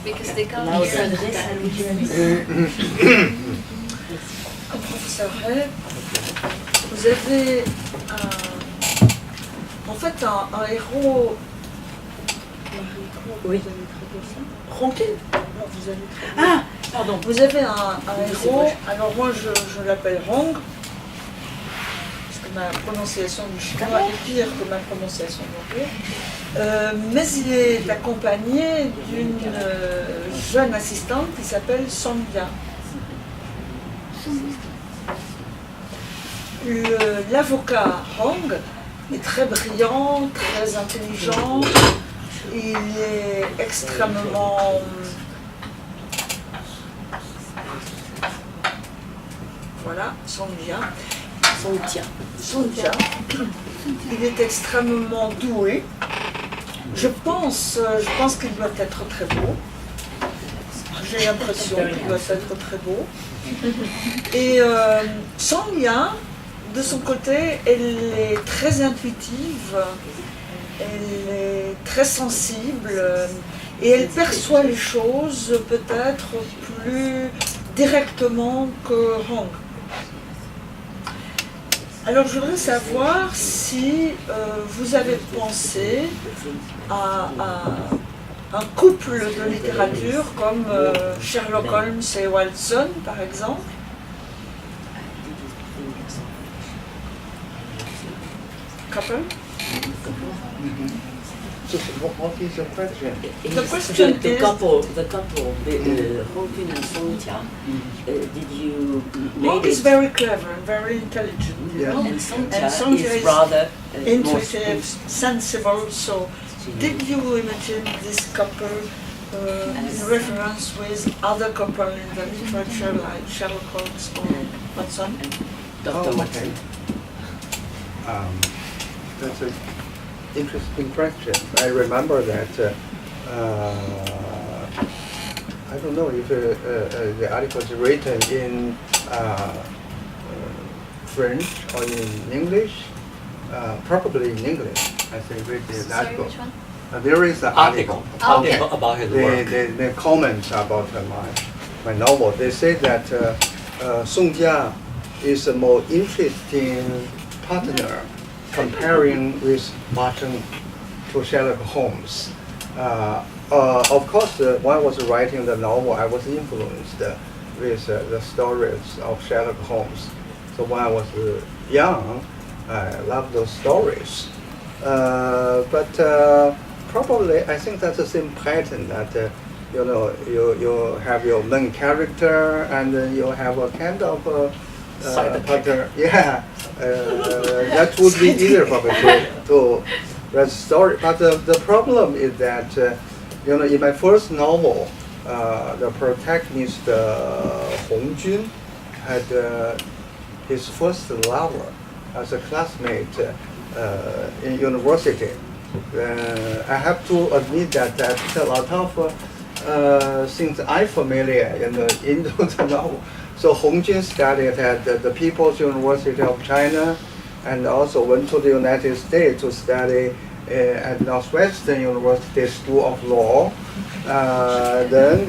Because they can't Louder. hear. Professeur Ray, vous avez en fait un héros. Oui. Ronquin. Non, vous avez très bien. Ah, pardon. Vous avez un héros, alors moi je l'appelle Hong, parce que ma prononciation du chinois est pire que ma prononciation de l'anglais. Mais il est accompagné d'une jeune assistante qui s'appelle Songya. L'avocat Hong est très brillant, très intelligent, il est extrêmement... Voilà, Songya. Songya. Il est extrêmement doué. Je pense qu'il doit être très beau. J'ai l'impression qu'il doit être très beau. Et Songya, de son côté, elle est très intuitive, elle est très sensible et elle perçoit les choses peut-être plus directement que Hong. Alors je voudrais savoir si vous avez pensé à un couple de littérature comme Sherlock Holmes et Watson par exemple. Couple? So what is the question? The question The is- couple, Hongkun and Songjia, did you Hong make is it? very clever and very intelligent, you Yeah. know? And And Songjia Songjia is is rather intuitive, sensible. So, did you imagine this couple in reference with other couple in the literature like Sherlock Holmes or Watson? Dr. Oh, Watson. That's an interesting question. I remember that, I don't know if the article is written in French or in English, probably in English. I think read the Sorry, article. which one? There is an article. Article about his work. The comments about my novel. They say that Song Jia is a more interesting partner comparing with Watson to Sherlock Holmes. Of course, when I was writing the novel, I was influenced with the stories of Sherlock Holmes. So when I was young, I loved those stories. But probably, I think that's the same pattern that you have your main character and then you have a kind of pattern. Yeah, that would be easier for me to write a story. But the problem is that in my first novel, the protagonist Hong Jun had his first lover as a classmate in university. I have to admit that a lot of things I'm familiar into the novel. So Hong Jun studied at the People's University of China and also went to the United States to study at Northwestern University School of Law, then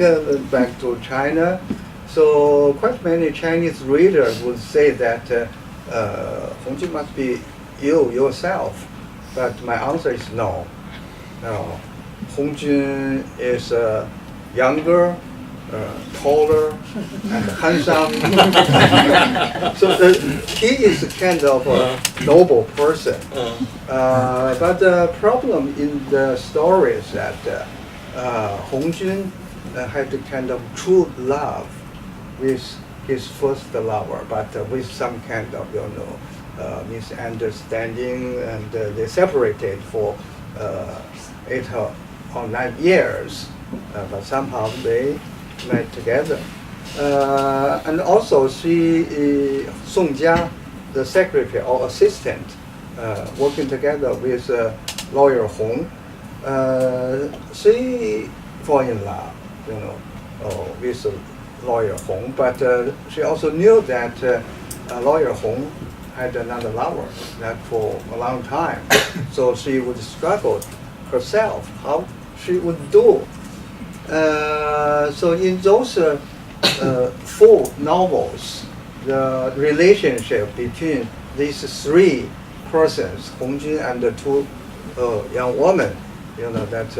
back to China. So quite many Chinese readers would say that Hong Jun must be you yourself. But my answer is no. No. Hong Jun is younger, taller and handsome. So he is a kind of a noble person. But the problem in the story is that Hong Jun had a kind of true love with his first lover, but with some kind of misunderstanding, and they separated for 8 or 9 years, but somehow they met together. And also Song Jia, the secretary or assistant, working together with lawyer Hong, she fell in love, with lawyer Hong, but she also knew that lawyer Hong had another lover that for a long time, so she would struggle herself how she would do. So in those 4 novels, the relationship between these 3 persons, Hong Jun and the 2 young women, that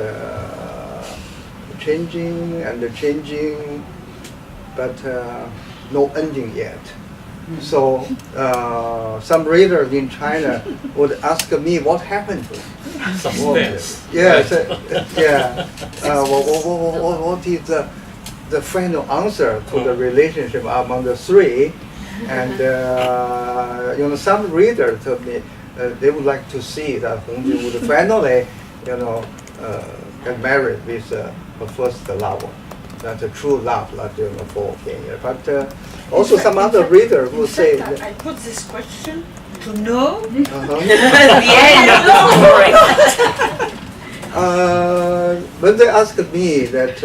changing and changing, but no ending yet. So some readers in China would ask me what happened to him. Suspense. Yes, what is the final answer to the relationship among the 3? And some readers told me they would like to see that Hong Jun would finally, get married with her first lover. That's a true love, for 10 years. But also some other readers will say. I put this question to know. When they asked me that,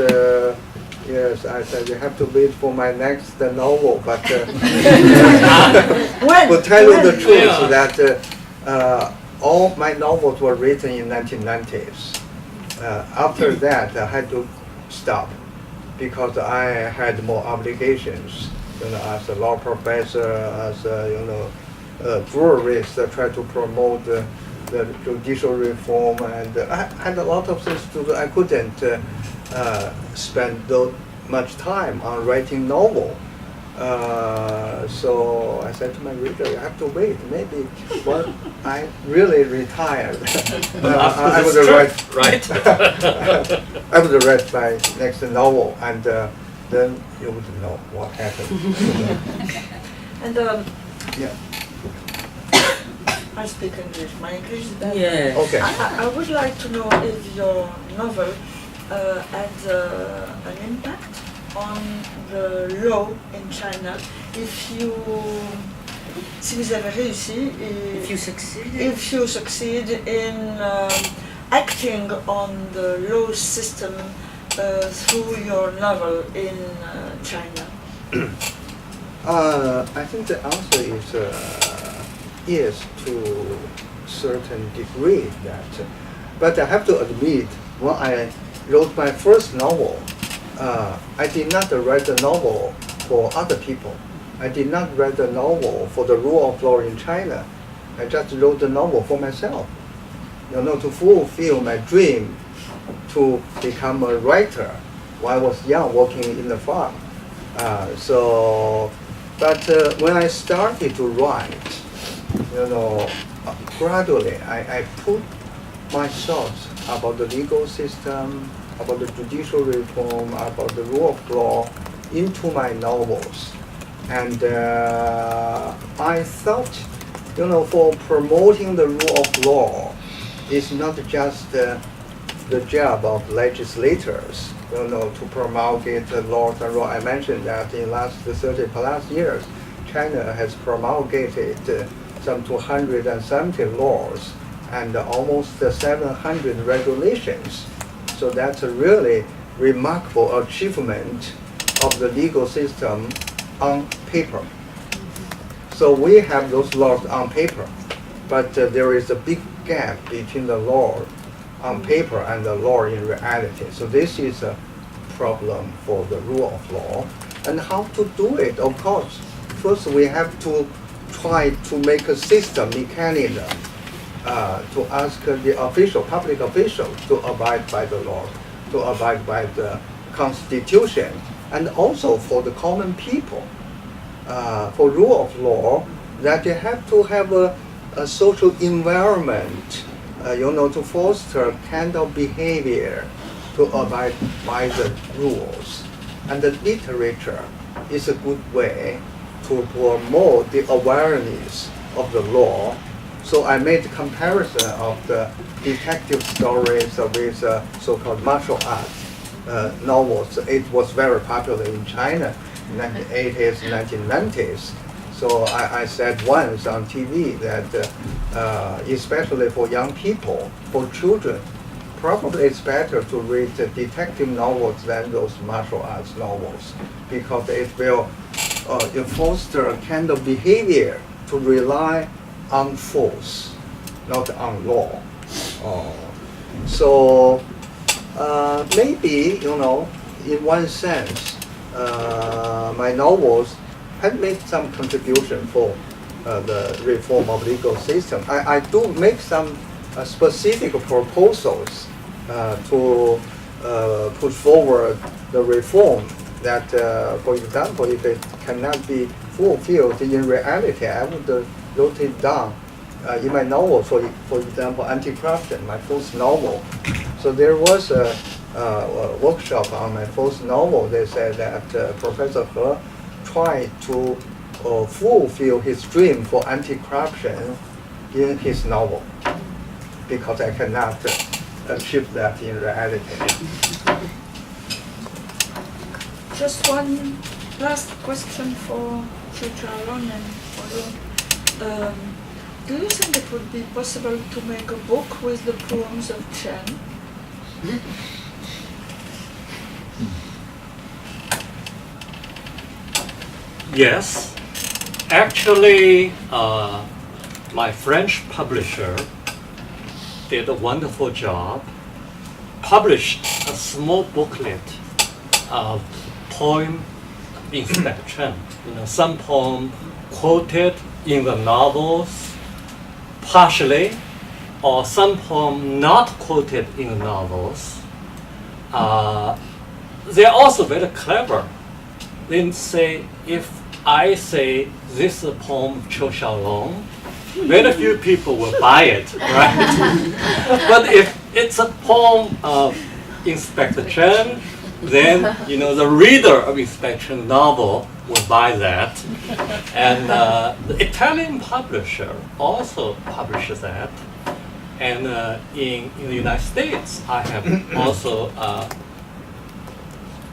yes, I said you have to wait for my next novel, but to tell you the truth, that all my novels were written in 1990s. After that, I had to stop because I had more obligations, as a law professor, as a jurist, I tried to promote the judicial reform, and I had a lot of things to do. I couldn't spend much time on writing novel. So I said to my reader, you have to wait. Maybe when I really retired, I would write. Right. I would write my next novel, and then you would know what happened. And Yeah. I speak English. My English is bad. Yeah. Okay. I would like to know if your novel had an impact on the law in China. Si vous avez réussi, If you succeed in acting on the law system through your novel in China. I think the answer is yes, to a certain degree. But I have to admit, when I wrote my first novel, I did not write the novel for other people. I did not write the novel for the rule of law in China. I just wrote the novel for myself, to fulfill my dream to become a writer when I was young, working in the farm. But when I started to write, gradually I put my thoughts about the legal system, about the judicial reform, about the rule of law into my novels. And I thought, for promoting the rule of law, it's not just the job of legislators, to promulgate the laws and law. I mentioned that in the last 30 plus years, China has promulgated some 270 laws and almost 700 regulations. So that's a really remarkable achievement of the legal system on paper. So we have those laws on paper, but there is a big gap between the law on paper and the law in reality. So this is a problem for the rule of law. And how to do it? Of course, first we have to try to make a system, mechanism, to ask the public officials to abide by the law, to abide by the Constitution. and also for the common people. For rule of law, that you have to have a social environment, to foster kind of behavior to abide by the rules. And the literature is a good way to promote the awareness of the law. So I made comparison of the detective stories with so-called martial arts novels. It was very popular in China in the 1980s, 1990s. So I said once on TV that especially for young people, for children, probably it's better to read the detective novels than those martial arts novels, because it will foster a kind of behavior to rely on force, not on law. So maybe, in one sense, my novels had made some contribution for the reform of legal system. I do make some specific proposals to push forward the reform that, for example, if it cannot be fulfilled in reality, I would wrote it down in my novel, for example, Anti-Corruption, my first novel. So there was a workshop on my first novel. They said that Professor He tried to fulfill his dream for anti-corruption in his novel, because I cannot achieve that in reality. Just one last question for Jiahong and for you. Do you think it would be possible to make a book with the poems of Chen? Yes. Actually, my French publisher did a wonderful job, published a small booklet of poem inspection. Some poem quoted in the novels partially, or some poem not quoted in the novels. They're also very clever. They say, if I say this is a poem of QIU Xiaolong, very few people will buy it, right? But if it's a poem of Inspector Chen, then the reader of Inspector Chen novel will buy that. And the Italian publisher also publishes that. And in the United States, I have also a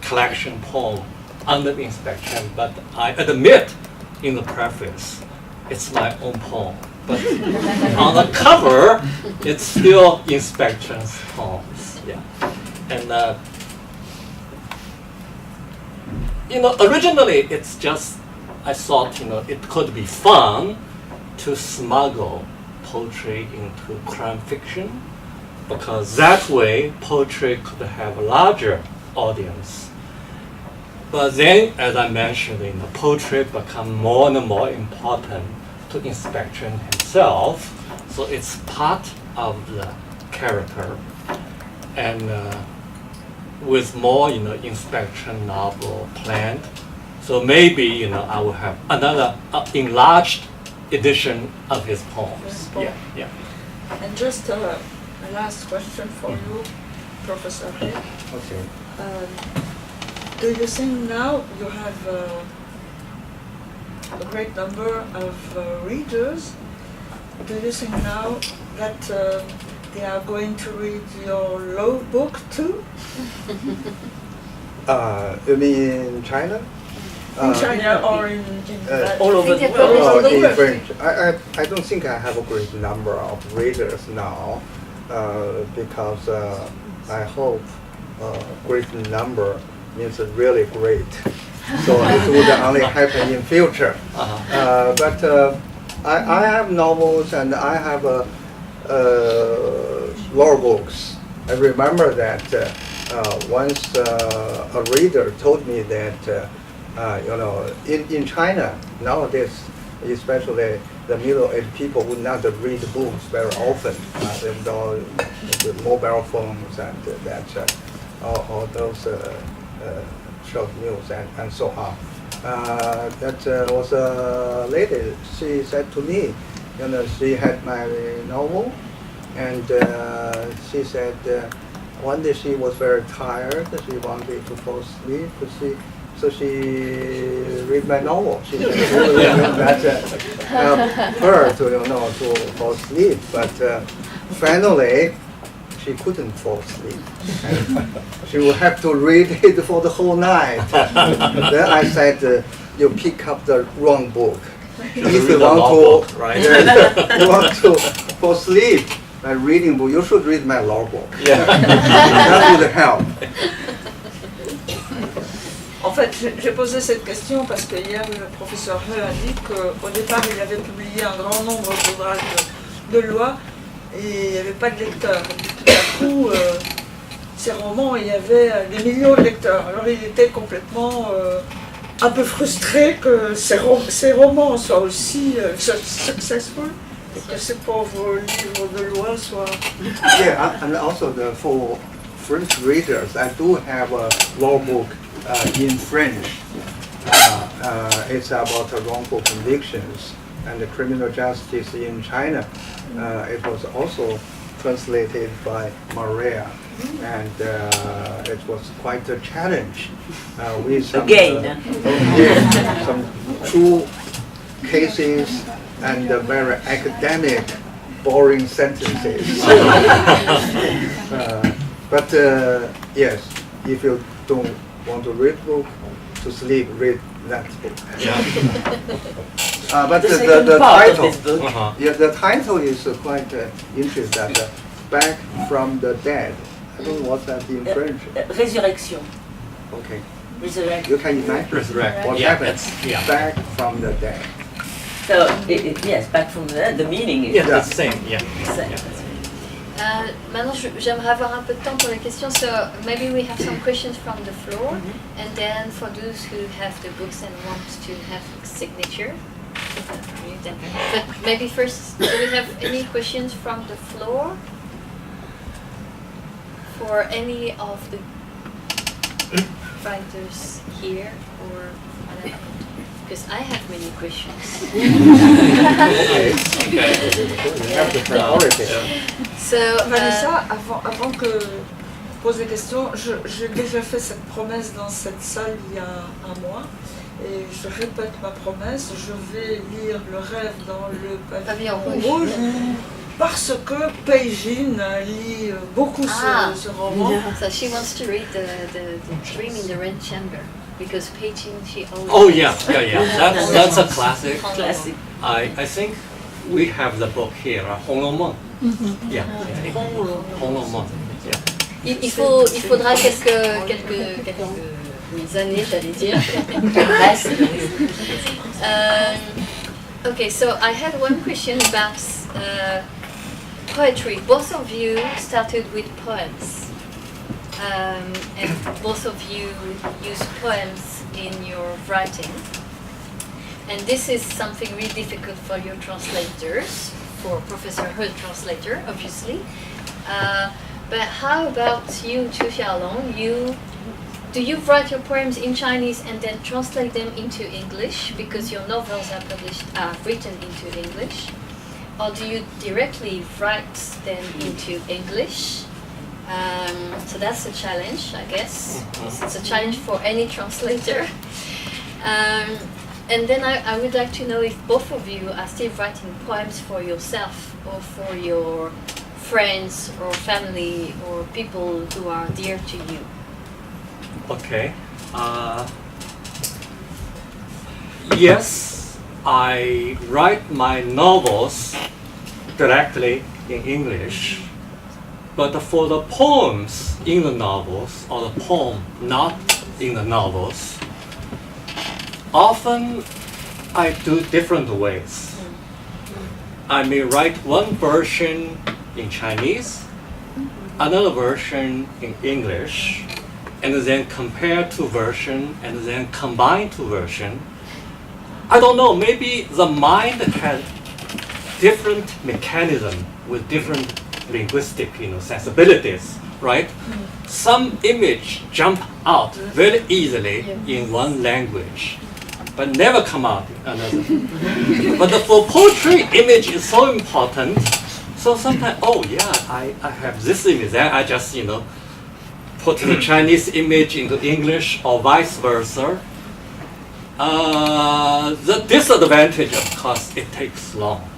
collection poem under inspection, but I admit in the preface, it's my own poem. But on the cover, it's still inspection's poems. Yeah. And originally it's just, I thought, it could be fun to smuggle poetry into crime fiction, because that way poetry could have a larger audience. But then, as I mentioned, poetry become more and more important to Inspection himself, so it's part of the character. And with more, Inspection novel planned, so maybe, I will have another enlarged edition of his poems. Yeah. And just a last question for you, Professor He. Okay. Do you think now you have a great number of readers? Do you think now that they are going to read your law book too? You mean in China? In China or in all over the Oh, world. in French. I don't think I have a great number of readers now, because I hope great number means really great. So it would only happen in future. But I have novels and I have law books. I remember that once a reader told me that in China nowadays, especially the middle-aged people would not read books very often. The mobile phones and that all those short news and so on. That was a lady. She said to me, she had my novel, and she said one day she was very tired. She wanted to fall asleep. So she read my novel. She said that helped her to fall asleep. But finally, she couldn't fall asleep. She would have to read it for the whole night. Then I said, you pick up the wrong book. If you want to, right? You want to fall asleep by reading book, you should read my law book. Yeah. That would help. En fait, j'ai posé cette question parce que hier, le professeur He a dit qu'au départ, il avait publié un grand nombre d'ouvrages de loi et il n'y avait pas de lecteurs. Et tout à coup, ces romans, il y avait des millions de lecteurs. Alors il était complètement un peu frustré que ces romans soient aussi successful et que ces pauvres livres de loi soient... Yeah, and also for French readers, I do have a law book in French. It's about wrongful convictions and the criminal justice in China. It was also translated by Maria, and it was quite a challenge with some, some true cases and very academic, boring sentences. But yes, if you don't want to read book to sleep, read that book. Yeah. But the title, yeah, the title is quite interesting. Back from the dead. I don't know what's that in French. Résurrection. Okay. Resurrect. You can imagine Resurrect. what Yeah, happens. yeah. Back from the dead. So yes, back from the meaning is Yeah, that's the same. Yeah. the same. Maintenant, j'aimerais avoir un peu de temps pour les questions. So maybe we have some questions from the floor, and then for those who have the books and want to have signature. But maybe first, do we have any questions from the floor for any of the writers here or whatever? Because I have many questions. Okay. You have the priority. So, Vanessa, avant que je pose des questions, j'ai déjà fait cette promesse dans cette salle il y a un mois. Et je répète ma promesse, je vais lire Le Rêve dans le pavillon rouge parce que Peijin lit beaucoup ce roman. So she wants to read the Dream in the Red Chamber because Peijin, she always... Oh yeah. That's a classic. Classic. I think we have the book here, Hong Long Meng. Yeah. Hong Long Meng. Yeah. Il faudra quelques années, j'allais dire. Okay, so I had one question about poetry. Both of you started with poems, and both of you use poems in your writing. And this is something really difficult for your translators, for Professor He translator, obviously. But how about you, Qiu Xiaolong? Do you write your poems in Chinese and then translate them into English because your novels are written into English? Or do you directly write them into English? So that's a challenge, I guess. It's a challenge for any translator. And then I would like to know if both of you are still writing poems for yourself or for your friends or family or people who are dear to you. Okay. Yes, I write my novels directly in English, but for the poems in the novels or the poem not in the novels, often I do different ways. I may write one version in Chinese, another version in English, and then compare two versions, and then combine two versions. I don't know, maybe the mind has different mechanism with different linguistic sensibilities, right? Some image jump out very easily in one language, but never come out in another. But for poetry, image is so important. So sometimes, oh yeah, I have this image, then I just, put the Chinese image into English or vice versa. The disadvantage, of course, it takes long.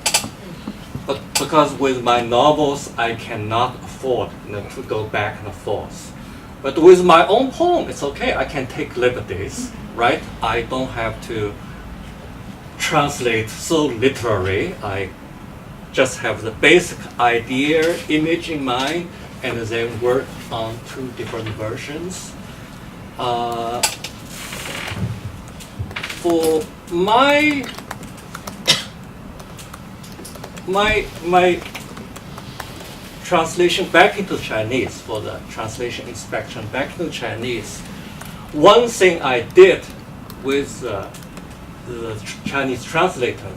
But because with my novels, I cannot afford to go back and forth. But with my own poem, it's okay. I can take liberties, right? I don't have to translate so literally. I just have the basic idea, image in mind, and then work on 2 different versions. For my translation back into Chinese, for the translation inspection back into Chinese, one thing I did with the Chinese translator,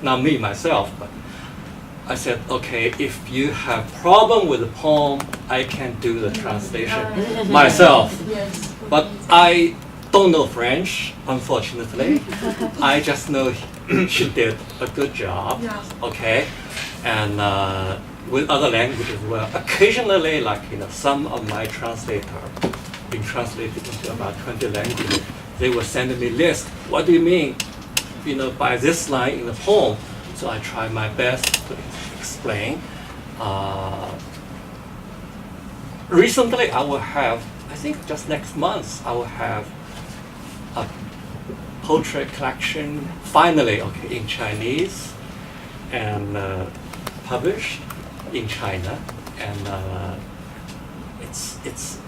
not me myself, but I said, okay, if you have problem with the poem, I can do the translation myself. Yes. But I don't know French, unfortunately. I just know she did a good job. Yeah. Okay, and with other languages as well. Occasionally, like some of my translators been translated into about 20 languages. They will send me list. What do you mean? By this line in the poem. So I try my best to explain. Recently, I will have, I think just next month, I will have a poetry collection finally, in Chinese, and published in China, and it's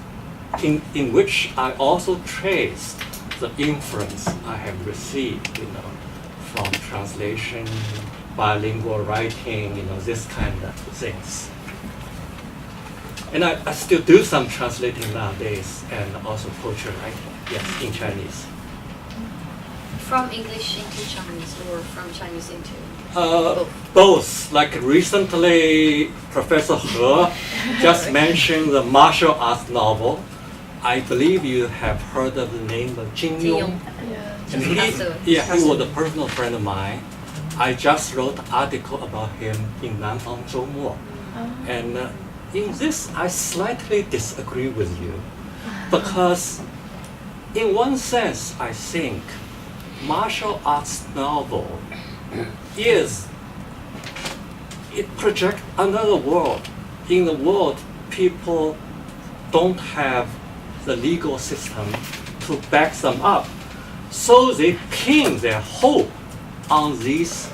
in which I also traced the influence I have received, from translation, bilingual writing, this kind of things. And I still do some translating nowadays, and also poetry writing, yes, in Chinese. From English into Chinese or from Chinese into Both. Like recently, Professor He just mentioned the martial arts novel. I believe you have heard of the name of Jin Yong. And he was a personal friend of mine. I just wrote an article about him in Nanfang Zhoumo. And in this, I slightly disagree with you. Because in one sense, I think martial arts novel it projects another world. In the world, people don't have the legal system to back them up. So they pin their hope on these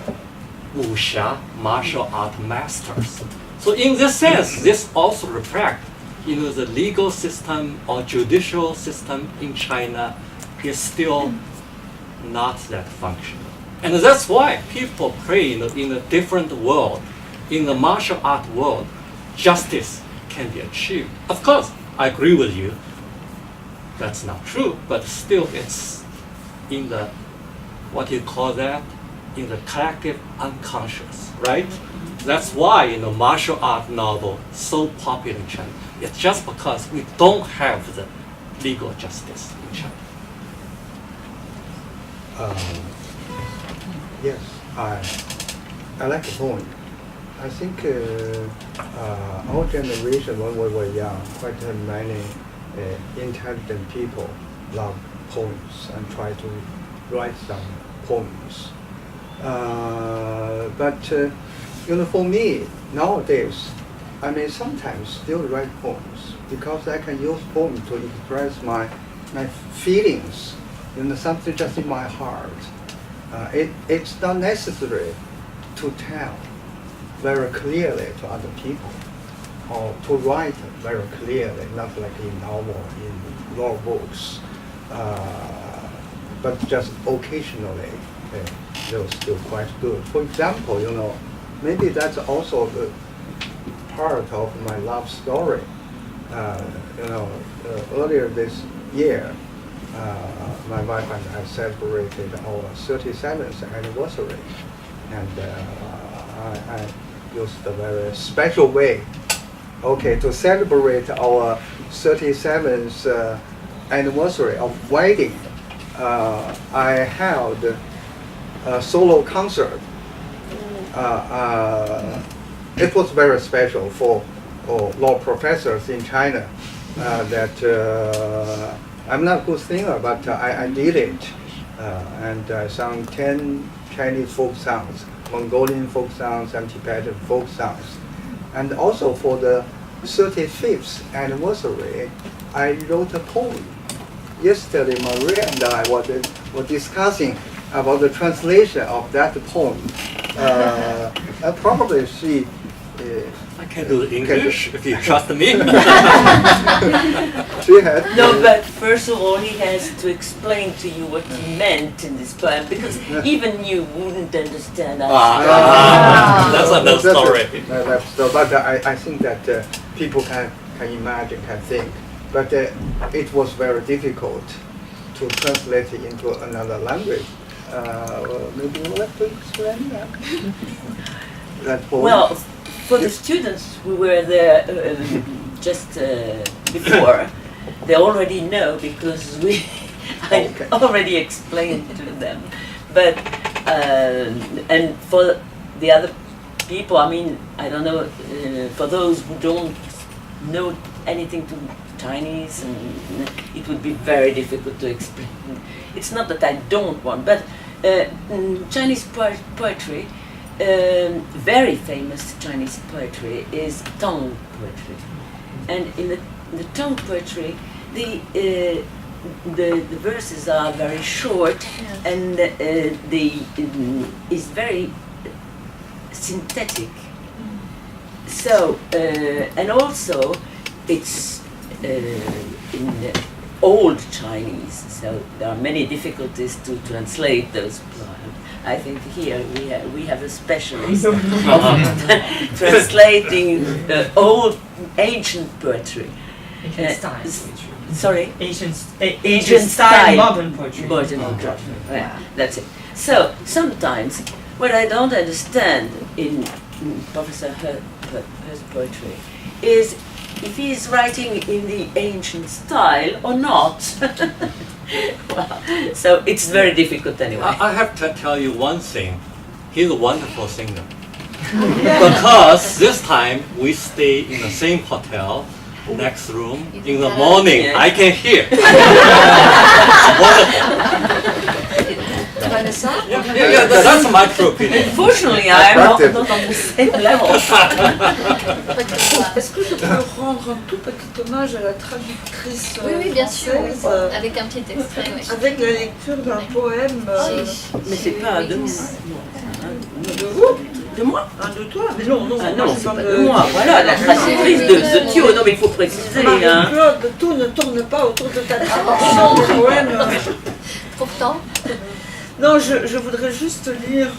wuxia martial art masters. So in this sense, this also reflects, the legal system or judicial system in China is still not that functional. And that's why people pray in a different world, in the martial art world, justice can be achieved. Of course, I agree with you. That's not true, but still it's in the, what you call that, in the collective unconscious, right? That's why, martial art novel so popular in China. It's just because we don't have the legal justice in China. Yes, I like the point. I think our generation, when we were young, quite many intelligent people love poems and try to write some poems. But for me, nowadays, I may sometimes still write poems because I can use poems to express my feelings, something just in my heart. It's not necessary to tell very clearly to other people or to write very clearly, not like in novel, in law books, but just occasionally they're still quite good. For example, maybe that's also the part of my love story. Earlier this year, my wife and I celebrated our 37th anniversary, and I used a very special way, to celebrate our 37th anniversary of wedding, I held a solo concert. It was very special for law professors in China. I'm not a good singer, but I did it, and I sang 10 Chinese folk songs, Mongolian folk songs, and Tibetan folk songs. And also for the 35th anniversary, I wrote a poem. Yesterday, Maria and I were discussing about the translation of that poem. Probably she. I can do English if you trust me. She had. No, but first of all, he has to explain to you what he meant in this poem, because even you wouldn't understand. That's another story. But I think that people can imagine, can think. But it was very difficult to translate it into another language. Maybe you would like to explain that? That poem? Well, for the students who were there just before, they already know because I already explained to them. But and for the other people, I mean, I don't know. For those who don't know anything to Chinese, and it would be very difficult to explain. It's not that I don't want, but Chinese poetry. Very famous Chinese poetry is tongue poetry, and in the tongue poetry, the verses are very short, yes. And is very synthetic. So and also it's in old Chinese, so there are many difficulties to translate those poems. I think here we have a specialist of translating old ancient poetry. Ancient style. Sorry? Ancient style, modern poetry. Modern poetry. Yeah, that's it. So sometimes what I don't understand in Professor He's poetry is if he is writing in the ancient style or not. Well, so it's very difficult anyway. I have to tell you one thing. He's a wonderful singer. Because this time we stay in the same hotel, next room. In the morning, I can hear. Wonderful. Yeah, that's my true opinion. Unfortunately, I'm not on the same level. Est-ce que je peux rendre un tout petit hommage à la traductrice Oui, bien sûr, française, avec un petit extrait. Oui. avec la lecture d'un poème. Mais c'est pas de moi. De vous? De moi? De toi? Mais non, Ah non, c'est pas de moi. Voilà, la traductrice de Thio. Non, mais il faut préciser. Marie-Claude, tout ne tourne pas autour de ta traduction de poème. Pourtant. Non, je voudrais juste lire,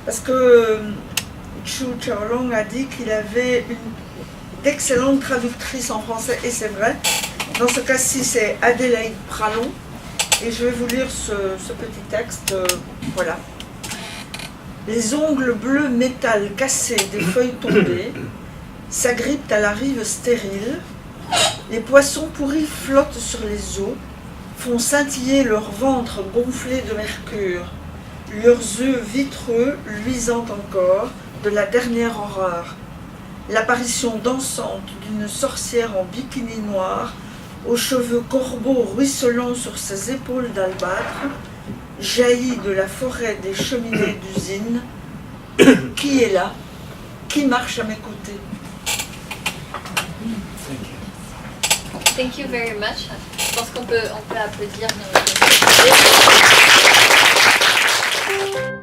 parce que QIU Xiaolong a dit qu'il avait d'excellentes traductrices en français, et c'est vrai. Dans ce cas-ci, c'est Adélaïde Pralon, et je vais vous lire ce petit texte, voilà. Les ongles bleus métal cassés des feuilles tombées s'agrippent à la rive stérile, les poissons pourris flottent sur les eaux, font scintiller leur ventre gonflé de mercure, leurs yeux vitreux luisant encore de la dernière horreur. L'apparition dansante d'une sorcière en bikini noir, aux cheveux corbeaux ruisselants sur ses épaules d'albâtre, jaillit de la forêt des cheminées d'usine. Qui est là? Qui marche à mes côtés? Thank you very much. Je pense qu'on peut applaudir nos